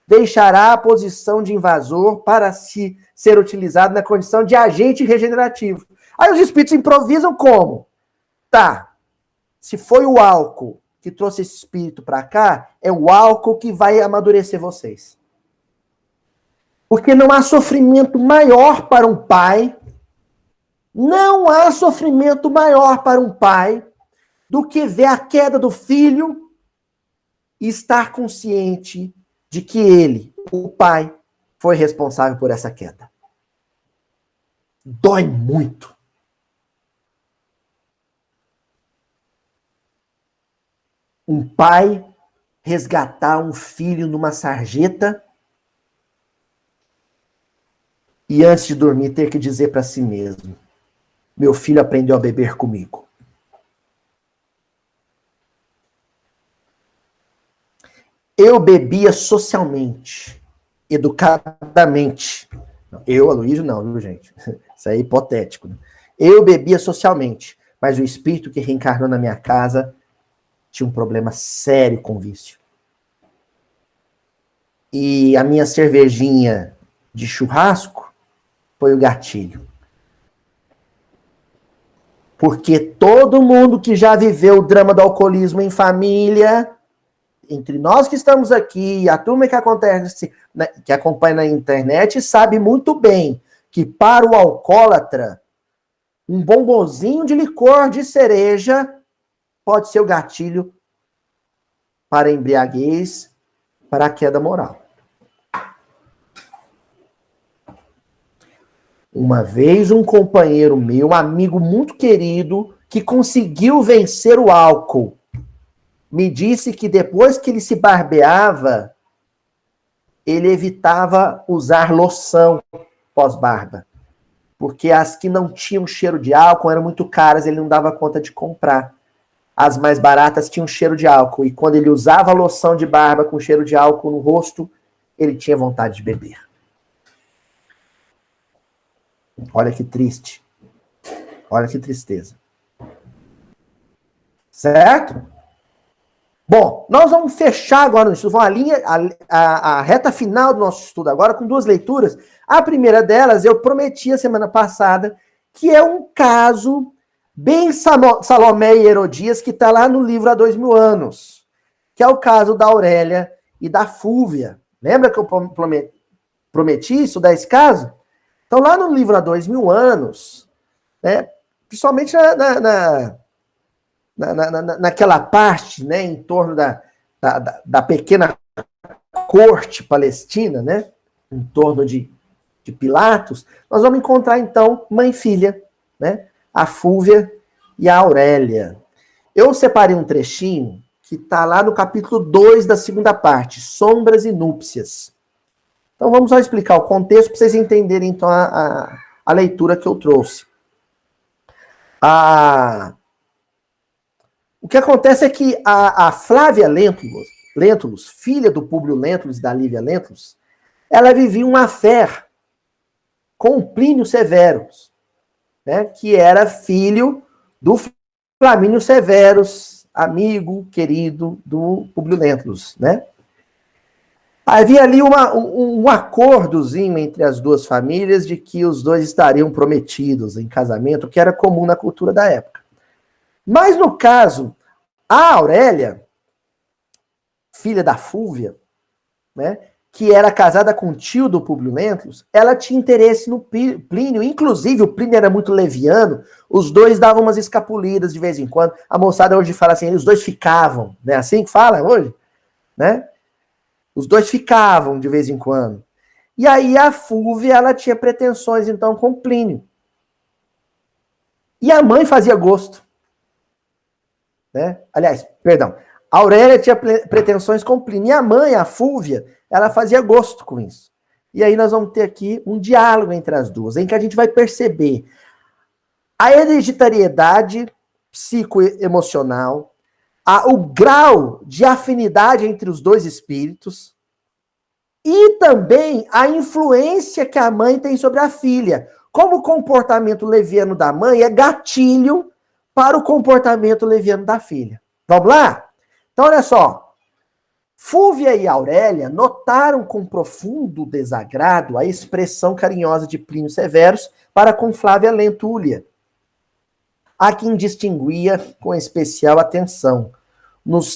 Deixará a posição de invasor para ser utilizado na condição de agente regenerativo. Aí os espíritos improvisam como? Tá, se foi o álcool que trouxe esse espírito para cá, é o álcool que vai amadurecer vocês. Porque não há sofrimento maior para um pai, não há sofrimento maior para um pai do que ver a queda do filho e estar consciente de que ele, o pai, foi responsável por essa queda. Dói muito. Um pai resgatar um filho numa sarjeta e antes de dormir ter que dizer para si mesmo: meu filho aprendeu a beber comigo. Eu bebia socialmente, educadamente. Eu, Aloysio, não, viu, gente? Isso é hipotético. Né? Eu bebia socialmente, mas o espírito que reencarnou na minha casa tinha um problema sério com vício. E a minha cervejinha de churrasco foi o gatilho. Porque todo mundo que já viveu o drama do alcoolismo em família, entre nós que estamos aqui, a turma que acontece, que acompanha na internet, sabe muito bem que para o alcoólatra, um bombonzinho de licor de cereja pode ser o gatilho para a embriaguez, para a queda moral. Uma vez um companheiro meu, um amigo muito querido, que conseguiu vencer o álcool, me disse que depois que ele se barbeava, ele evitava usar loção pós-barba. Porque as que não tinham cheiro de álcool eram muito caras, ele não dava conta de comprar. As mais baratas tinham cheiro de álcool. E quando ele usava loção de barba com cheiro de álcool no rosto, ele tinha vontade de beber. Olha que triste. Olha que tristeza. Certo? Bom, nós vamos fechar agora no estudo, a reta final do nosso estudo agora com duas leituras. A primeira delas, eu prometi a semana passada, que é um caso bem Salomé e Herodias, que está lá no livro Há 2000 anos, que é o caso da Aurélia e da Fúvia, Lembra que eu prometi estudar esse caso? Então, lá no livro Há 2000 anos, né, principalmente naquela parte, né, em torno da pequena corte palestina, né, em torno de Pilatos, nós vamos encontrar, então, mãe e filha, né, a Fúvia e a Aurélia. Eu separei um trechinho que está lá no capítulo 2 da segunda parte, Sombras e Núpcias. Então vamos só explicar o contexto para vocês entenderem então a leitura que eu trouxe. O que acontece é que a Flávia Lentulus, filha do Públio Lentulus e da Lívia Lentulus, ela vivia uma fé com Plínio Severus, né, que era filho do Flamínio Severus, amigo querido do Públio Lentulus, né? Havia ali um acordozinho entre as duas famílias de que os dois estariam prometidos em casamento, que era comum na cultura da época. Mas no caso, a Aurélia, filha da Fúvia, né, que era casada com o tio do Públio Lentulus, ela tinha interesse no Plínio, inclusive o Plínio era muito leviano, os dois davam umas escapulidas de vez em quando. A moçada hoje fala assim, os dois ficavam, né? Assim que fala hoje, né? Os dois ficavam de vez em quando. E aí a Fúvia, ela tinha pretensões, então, com Plínio. E a mãe fazia gosto. Né? Aliás, perdão. A Aurélia tinha pretensões com Plínio. E a mãe, a Fúvia, ela fazia gosto com isso. E aí nós vamos ter aqui um diálogo entre as duas, em que a gente vai perceber a hereditariedade psicoemocional, o grau de afinidade entre os dois espíritos, e também a influência que a mãe tem sobre a filha. Como o comportamento leviano da mãe é gatilho para o comportamento leviano da filha. Vamos lá? Então, olha só. Fúvia e Aurélia notaram com profundo desagrado a expressão carinhosa de Plínio Severus para com Flávia Lentúlia, a quem distinguia com especial atenção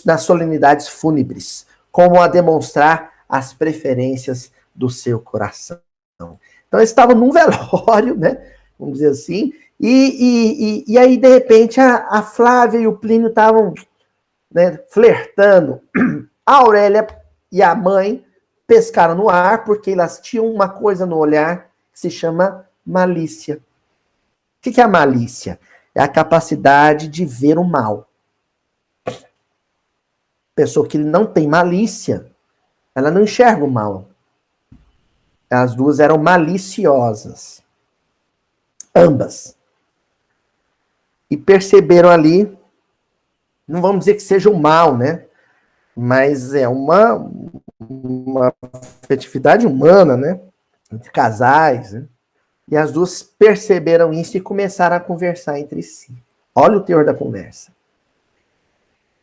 nas solenidades fúnebres, como a demonstrar as preferências do seu coração. Então, eles estavam num velório, né? Vamos dizer assim, e aí, de repente, a Flávia e o Plínio estavam, né, flertando. A Aurélia e a mãe pescaram no ar, porque elas tinham uma coisa no olhar que se chama malícia. O que é a malícia? É a capacidade de ver o mal. Pessoa que não tem malícia, ela não enxerga o mal. As duas eram maliciosas. Ambas. E perceberam ali, não vamos dizer que seja o mal, né? Mas é uma afetividade humana, né? Entre casais, né? E as duas perceberam isso e começaram a conversar entre si. Olha o teor da conversa.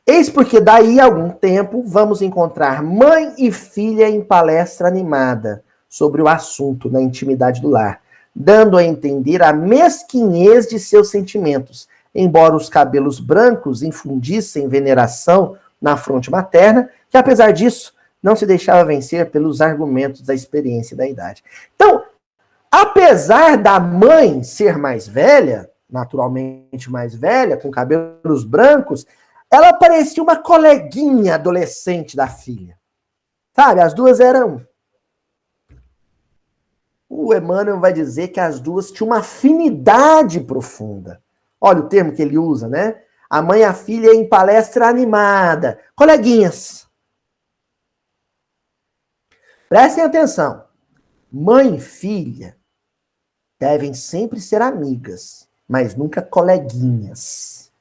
Eis porque daí a algum tempo vamos encontrar mãe e filha em palestra animada sobre o assunto na intimidade do lar, dando a entender a mesquinhez de seus sentimentos, embora os cabelos brancos infundissem veneração na fronte materna, que apesar disso não se deixava vencer pelos argumentos da experiência e da idade. Então, apesar da mãe ser mais velha, naturalmente mais velha, com cabelos brancos, ela parecia uma coleguinha adolescente da filha. Sabe, as duas eram... O Emmanuel vai dizer que as duas tinham uma afinidade profunda. Olha o termo que ele usa, né? A mãe e a filha em palestra animada. Coleguinhas. Prestem atenção. Mãe e filha devem sempre ser amigas, mas nunca coleguinhas.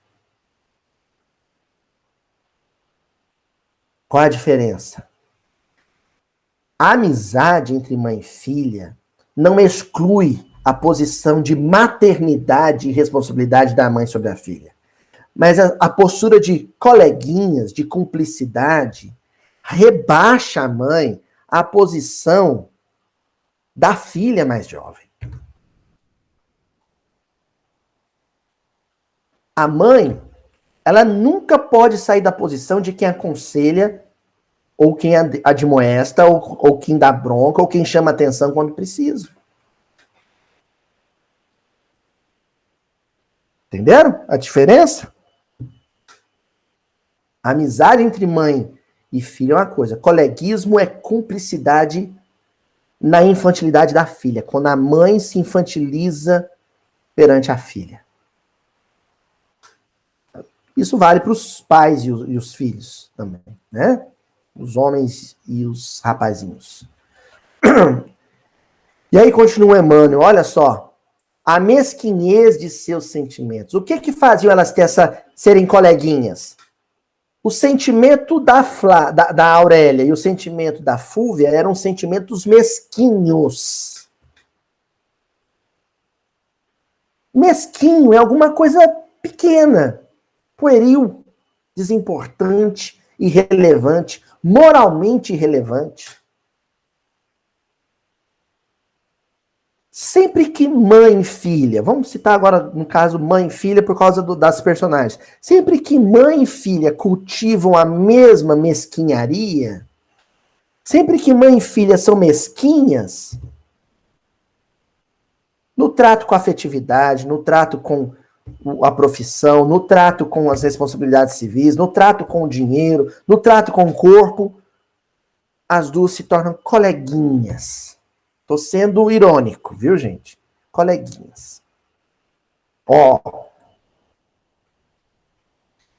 Qual a diferença? A amizade entre mãe e filha não exclui a posição de maternidade e responsabilidade da mãe sobre a filha. Mas a postura de coleguinhas, de cumplicidade, rebaixa a mãe à posição da filha mais jovem. A mãe, ela nunca pode sair da posição de quem aconselha ou quem admoesta, ou quem dá bronca, ou quem chama atenção quando precisa. Entenderam a diferença? A amizade entre mãe e filho é uma coisa. Coleguismo é cumplicidade na infantilidade da filha. Quando a mãe se infantiliza perante a filha. Isso vale para os pais e os filhos também, né? Os homens e os rapazinhos. E aí continua Emmanuel, olha só. A mesquinhez de seus sentimentos. O que faziam elas serem coleguinhas? O sentimento da Aurélia e o sentimento da Fúvia eram sentimentos mesquinhos. Mesquinho é alguma coisa pequena, pueril, desimportante, irrelevante, moralmente irrelevante. Sempre que mãe e filha, vamos citar agora, no caso, mãe e filha por causa das personagens. Sempre que mãe e filha cultivam a mesma mesquinharia, sempre que mãe e filha são mesquinhas, no trato com a afetividade, no trato com a profissão, no trato com as responsabilidades civis, no trato com o dinheiro, no trato com o corpo, as duas se tornam coleguinhas. Tô sendo irônico, viu, gente? Coleguinhas. Ó.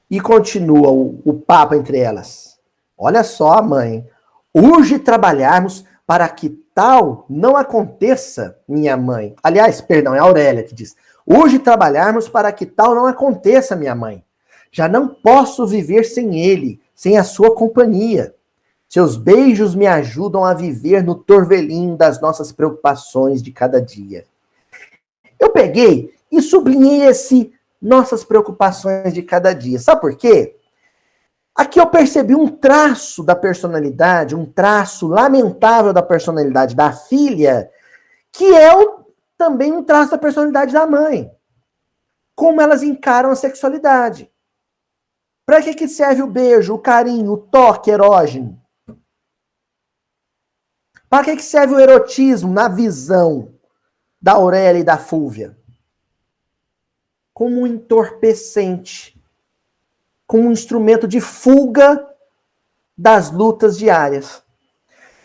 E continua o papo entre elas. Olha só, mãe. Urge trabalharmos para que tal não aconteça, minha mãe. Aliás, perdão, é a Aurélia que diz. Urge trabalharmos para que tal não aconteça, minha mãe. Já não posso viver sem ele, sem a sua companhia. Seus beijos me ajudam a viver no torvelinho das nossas preocupações de cada dia. Eu peguei e sublinhei nossas preocupações de cada dia. Sabe por quê? Aqui eu percebi um traço da personalidade, um traço lamentável da personalidade da filha, que é também um traço da personalidade da mãe. Como elas encaram a sexualidade. Para que serve o beijo, o carinho, o toque erógeno? Para que serve o erotismo na visão da Aurélia e da Fúvia? Como um entorpecente, como um instrumento de fuga das lutas diárias.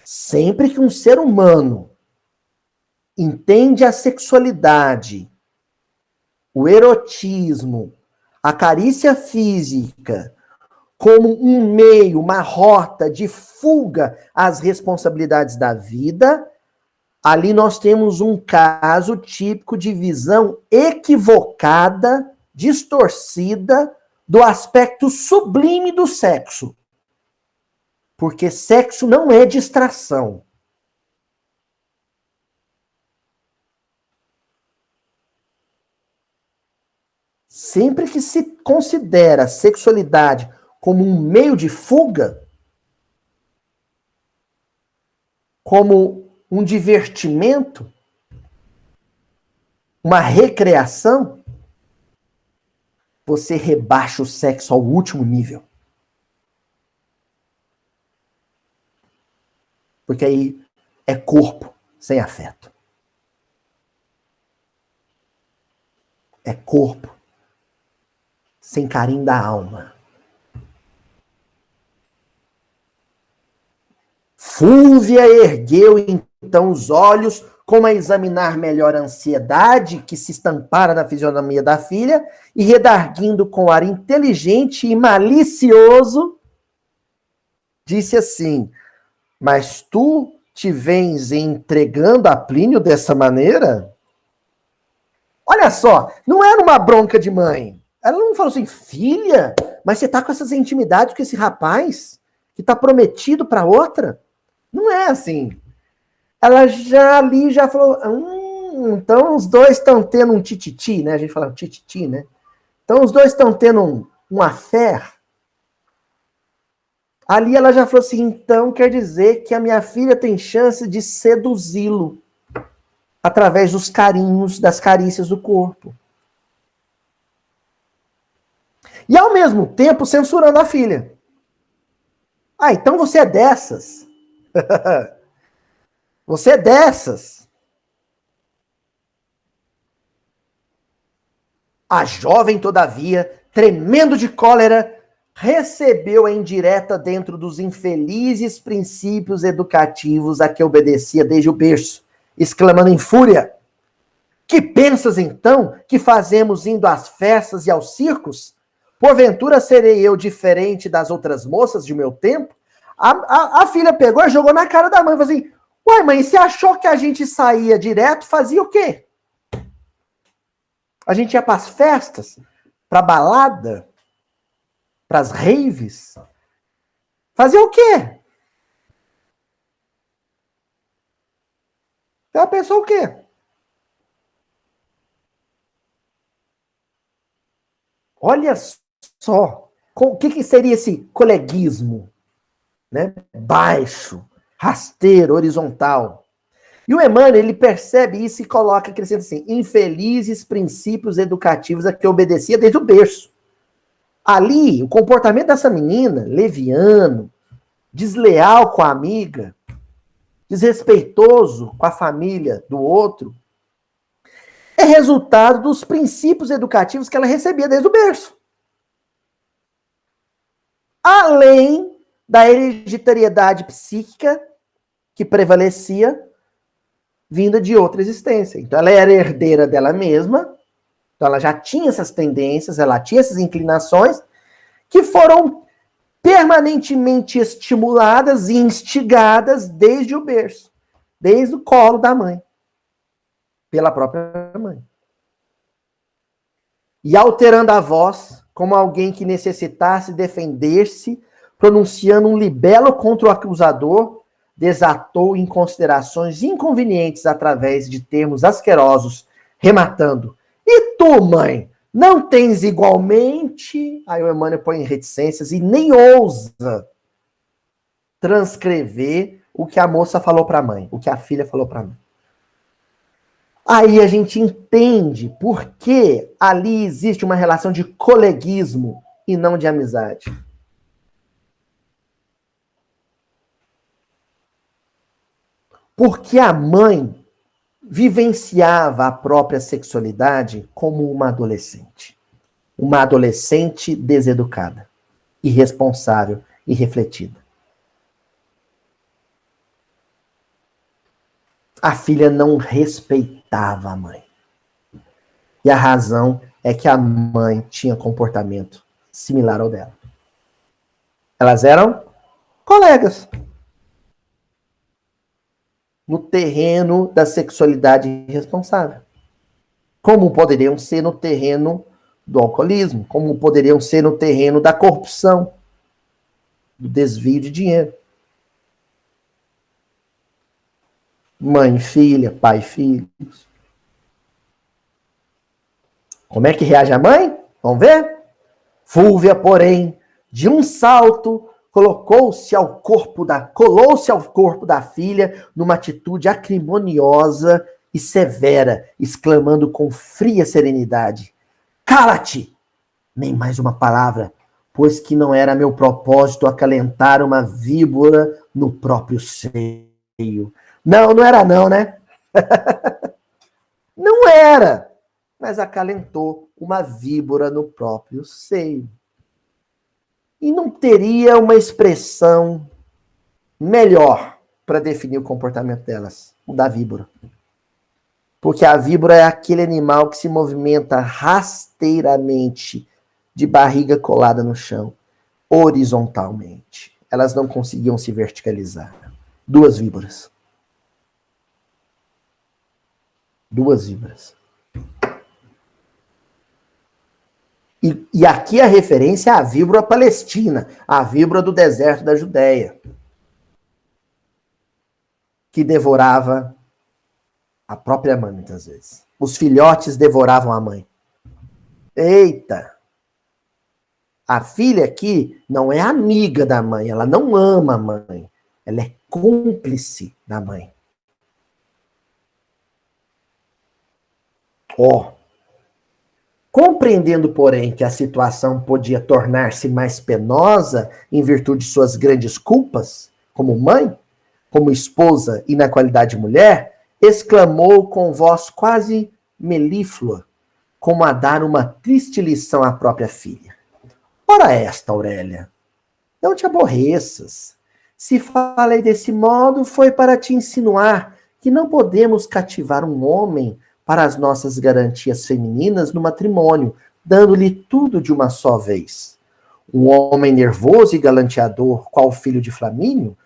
Sempre que um ser humano entende a sexualidade, o erotismo, a carícia física, como um meio, uma rota de fuga às responsabilidades da vida, ali nós temos um caso típico de visão equivocada, distorcida, do aspecto sublime do sexo. Porque sexo não é distração. Sempre que se considera a sexualidade como um meio de fuga, como um divertimento, uma recreação, você rebaixa o sexo ao último nível. Porque aí é corpo sem afeto. É corpo sem carinho da alma. Fúvia ergueu então os olhos, como a examinar melhor a ansiedade que se estampara na fisionomia da filha, e redarguindo com ar inteligente e malicioso, disse assim: mas tu te vens entregando a Plínio dessa maneira? Olha só, não era uma bronca de mãe. Ela não falou assim, filha, mas você tá com essas intimidades com esse rapaz que tá prometido para outra? Não é assim. Ela já falou, então os dois estão tendo um tititi, né? A gente fala tititi, né? Então os dois estão tendo um affair. Ali ela já falou assim, então quer dizer que a minha filha tem chance de seduzi-lo através dos carinhos, das carícias do corpo. E ao mesmo tempo censurando a filha. Ah, então você é dessas. Você é dessas. A jovem, todavia, tremendo de cólera, recebeu a indireta dentro dos infelizes princípios educativos a que obedecia desde o berço, exclamando em fúria: que pensas, então, que fazemos indo às festas e aos circos? Porventura serei eu diferente das outras moças de meu tempo? A filha pegou e jogou na cara da mãe, falou assim: uai, mãe, você achou que a gente saía direto, fazia o quê? A gente ia para as festas, para balada, para as raves. Fazia o quê? Ela pensou o quê? Olha só, o que seria esse coleguismo, né? Baixo, rasteiro, horizontal. E o Emmanuel, ele percebe isso e coloca, acrescenta assim, infelizes princípios educativos a que obedecia desde o berço. Ali, o comportamento dessa menina, leviano, desleal com a amiga, desrespeitoso com a família do outro, é resultado dos princípios educativos que ela recebia desde o berço. Além da hereditariedade psíquica que prevalecia vinda de outra existência. Então ela era herdeira dela mesma, então ela já tinha essas tendências, ela tinha essas inclinações que foram permanentemente estimuladas e instigadas desde o berço, desde o colo da mãe, pela própria mãe. E alterando a voz, como alguém que necessitasse defender-se, pronunciando um libelo contra o acusador, desatou em considerações inconvenientes através de termos asquerosos, rematando: e tu, mãe, não tens igualmente? Aí o Emmanuel põe em reticências e nem ousa transcrever o que a moça falou para a mãe, o que a filha falou para a mãe. Aí a gente entende por que ali existe uma relação de coleguismo e não de amizade. Porque a mãe vivenciava a própria sexualidade como uma adolescente. Uma adolescente deseducada, irresponsável e refletida. A filha não respeitava a mãe. E a razão é que a mãe tinha comportamento similar ao dela. Elas eram colegas no terreno da sexualidade irresponsável. Como poderiam ser no terreno do alcoolismo, como poderiam ser no terreno da corrupção, do desvio de dinheiro. Mãe, filha, pai, filhos. Como é que reage a mãe? Vamos ver? Fúlvia, porém, de um salto, colou-se ao corpo da filha numa atitude acrimoniosa e severa, exclamando com fria serenidade: cala-te! Nem mais uma palavra, pois que não era meu propósito acalentar uma víbora no próprio seio. Não, não era não, né? Não era, mas acalentou uma víbora no próprio seio. E não teria uma expressão melhor para definir o comportamento delas, o da víbora. Porque a víbora é aquele animal que se movimenta rasteiramente, de barriga colada no chão, horizontalmente. Elas não conseguiam se verticalizar. Duas víboras. Duas víboras. E aqui a referência é a víbora palestina, a víbora do deserto da Judéia, que devorava a própria mãe, muitas vezes. Os filhotes devoravam a mãe. Eita! A filha aqui não é amiga da mãe, ela não ama a mãe. Ela é cúmplice da mãe. Ó, Compreendendo, porém, que a situação podia tornar-se mais penosa em virtude de suas grandes culpas, como mãe, como esposa e na qualidade de mulher, exclamou com voz quase melíflua, como a dar uma triste lição à própria filha. Ora esta, Aurélia, não te aborreças. Se falei desse modo, foi para te insinuar que não podemos cativar um homem para as nossas garantias femininas no matrimônio, dando-lhe tudo de uma só vez. Um homem nervoso e galanteador, qual filho de Flamínio,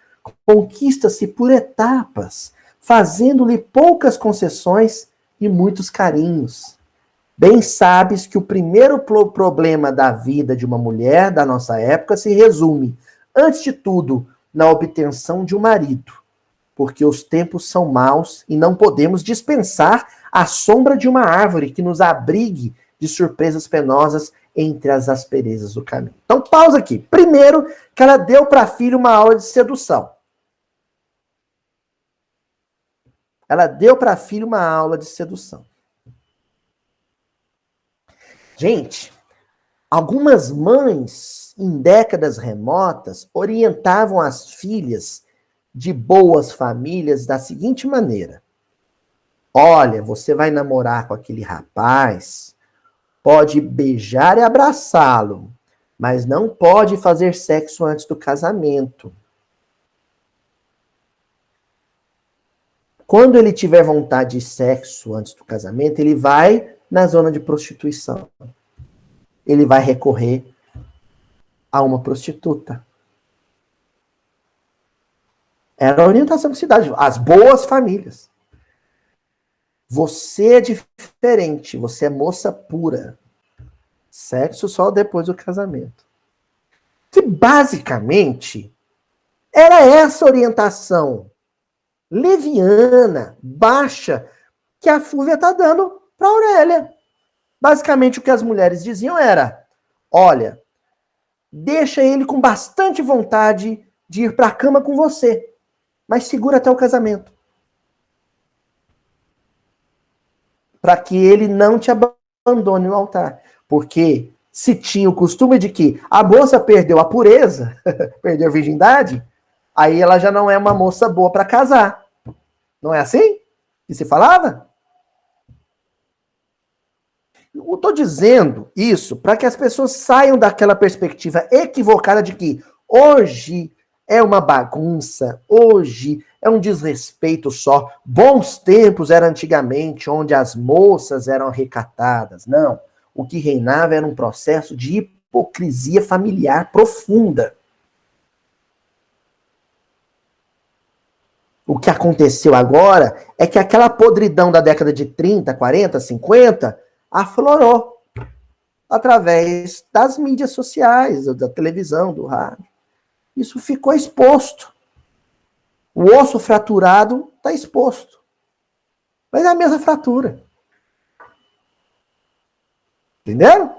conquista-se por etapas, fazendo-lhe poucas concessões e muitos carinhos. Bem sabes que o primeiro problema da vida de uma mulher da nossa época se resume, antes de tudo, na obtenção de um marido, porque os tempos são maus e não podemos dispensar a sombra de uma árvore que nos abrigue de surpresas penosas entre as asperezas do caminho. Então, pausa aqui. Primeiro, que ela deu para a filha uma aula de sedução. Ela deu para a filha uma aula de sedução. Gente, algumas mães, em décadas remotas, orientavam as filhas de boas famílias da seguinte maneira: olha, você vai namorar com aquele rapaz, pode beijar e abraçá-lo, mas não pode fazer sexo antes do casamento. Quando ele tiver vontade de sexo antes do casamento, ele vai na zona de prostituição. Ele vai recorrer a uma prostituta. Era a orientação que se dá, as boas famílias. Você é diferente, você é moça pura. Sexo só depois do casamento. Que basicamente era essa orientação leviana, baixa, que a Fúvia está dando para a Aurélia. Basicamente o que as mulheres diziam era: olha, deixa ele com bastante vontade de ir para a cama com você, mas segura até o casamento. Para que ele não te abandone no altar. Porque se tinha o costume de que a moça perdeu a pureza, perdeu a virgindade, aí ela já não é uma moça boa para casar. Não é assim que se falava? Eu estou dizendo isso para que as pessoas saiam daquela perspectiva equivocada de que hoje é uma bagunça, hoje é um desrespeito só. Bons tempos era antigamente, onde as moças eram recatadas. Não. O que reinava era um processo de hipocrisia familiar profunda. O que aconteceu agora é que aquela podridão da década de 30, 40, 50 aflorou através das mídias sociais, da televisão, do rádio. Isso ficou exposto. O osso fraturado está exposto. Mas é a mesma fratura. Entenderam?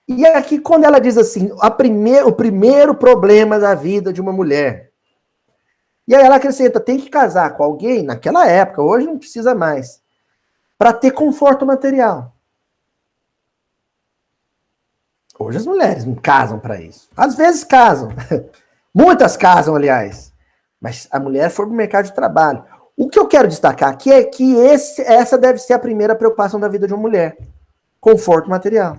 E aqui, quando ela diz assim, o primeiro problema da vida de uma mulher. E aí ela acrescenta, tem que casar com alguém naquela época, hoje não precisa mais, para ter conforto material. Hoje as mulheres não casam para isso. Às vezes casam. Muitas casam, aliás. Mas a mulher foi para o mercado de trabalho. O que eu quero destacar aqui é que essa deve ser a primeira preocupação da vida de uma mulher. Conforto material.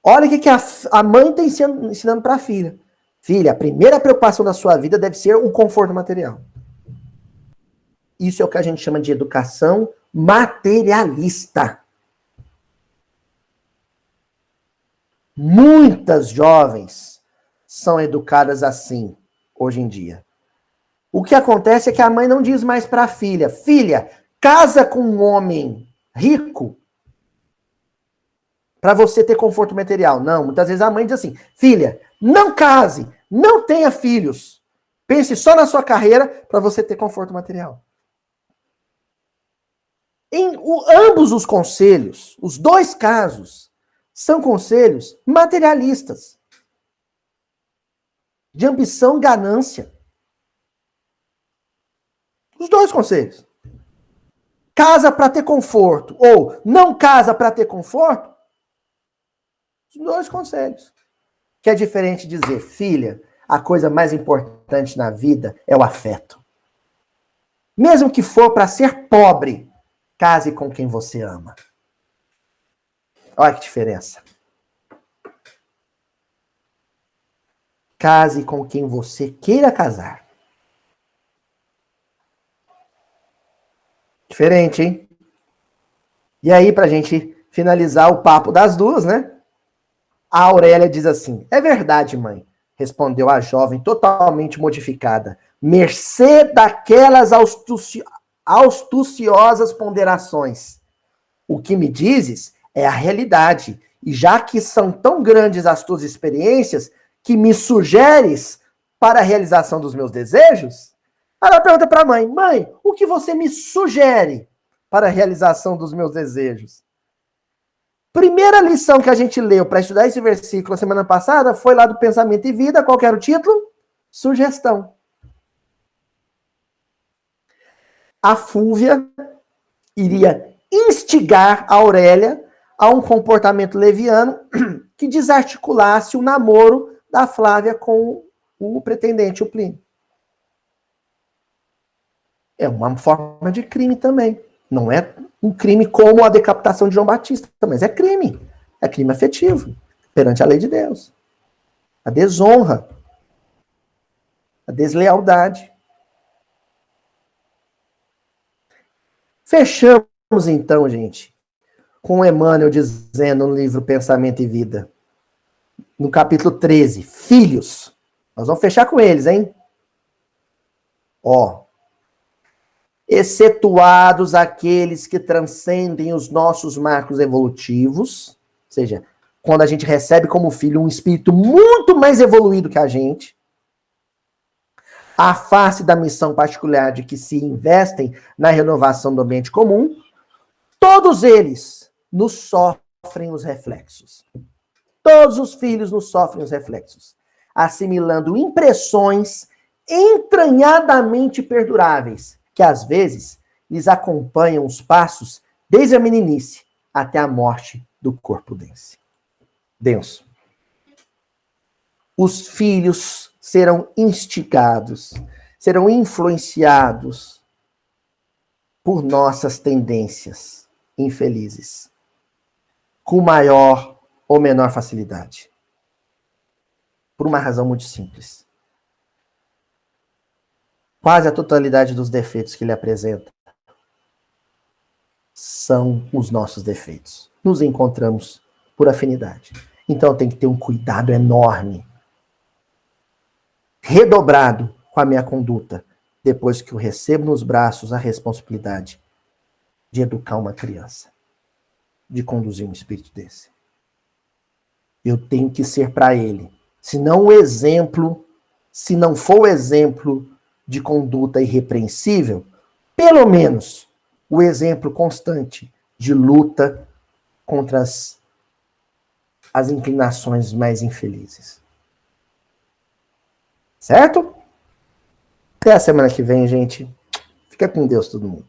Olha o que a mãe está ensinando para a filha. Filha, a primeira preocupação da sua vida deve ser o conforto material. Isso é o que a gente chama de educação materialista. Muitas jovens são educadas assim, hoje em dia. O que acontece é que a mãe não diz mais para a filha, filha, casa com um homem rico para você ter conforto material. Não, muitas vezes a mãe diz assim, filha, não case, não tenha filhos. Pense só na sua carreira para você ter conforto material. Ambos os conselhos, os dois casos, são conselhos materialistas. De ambição e ganância. Os dois conselhos. casa para ter conforto ou não casa para ter conforto, os dois conselhos. Que é diferente de dizer, filha, a coisa mais importante na vida é o afeto. Mesmo que for para ser pobre, case com quem você ama. Olha que diferença. Case com quem você queira casar. Diferente, hein? E aí, pra gente finalizar o papo das duas, né? A Aurélia diz assim: é verdade, mãe, respondeu a jovem totalmente modificada, mercê daquelas astuciosas ponderações. O que me dizes é a realidade, e já que são tão grandes as tuas experiências, que me sugeres para a realização dos meus desejos? Ela pergunta para a mãe: mãe, o que você me sugere para a realização dos meus desejos? Primeira lição que a gente leu para estudar esse versículo a semana passada foi lá do Pensamento e Vida. Qual que era o título? Sugestão. A Fúvia iria instigar a Aurélia a um comportamento leviano que desarticulasse o namoro da Flávia com o pretendente, o Plínio. É uma forma de crime também. Não é um crime como a decapitação de João Batista, mas é crime. É crime afetivo, perante a lei de Deus. A desonra, a deslealdade. Fechamos então, gente, com Emmanuel dizendo no livro Pensamento e Vida, no capítulo 13, filhos. Nós vamos fechar com eles, hein? Ó, excetuados aqueles que transcendem os nossos marcos evolutivos, ou seja, quando a gente recebe como filho um espírito muito mais evoluído que a gente, à face da missão particular de que se investem na renovação do ambiente comum, todos eles nos sofrem os reflexos. Todos os filhos nos sofrem os reflexos, assimilando impressões entranhadamente perduráveis, que às vezes lhes acompanham os passos desde a meninice até a morte do corpo denso. Os filhos serão instigados, serão influenciados por nossas tendências infelizes, com maior ou menor facilidade. Por uma razão muito simples. Quase a totalidade dos defeitos que ele apresenta são os nossos defeitos. Nos encontramos por afinidade. Então tem que ter um cuidado enorme, redobrado com a minha conduta, depois que eu recebo nos braços a responsabilidade de educar uma criança, de conduzir um espírito desse. Eu tenho que ser para ele, se não o exemplo, se não for o exemplo de conduta irrepreensível, pelo menos o exemplo constante de luta contra as inclinações mais infelizes. Certo? Até a semana que vem, gente. Fica com Deus, todo mundo.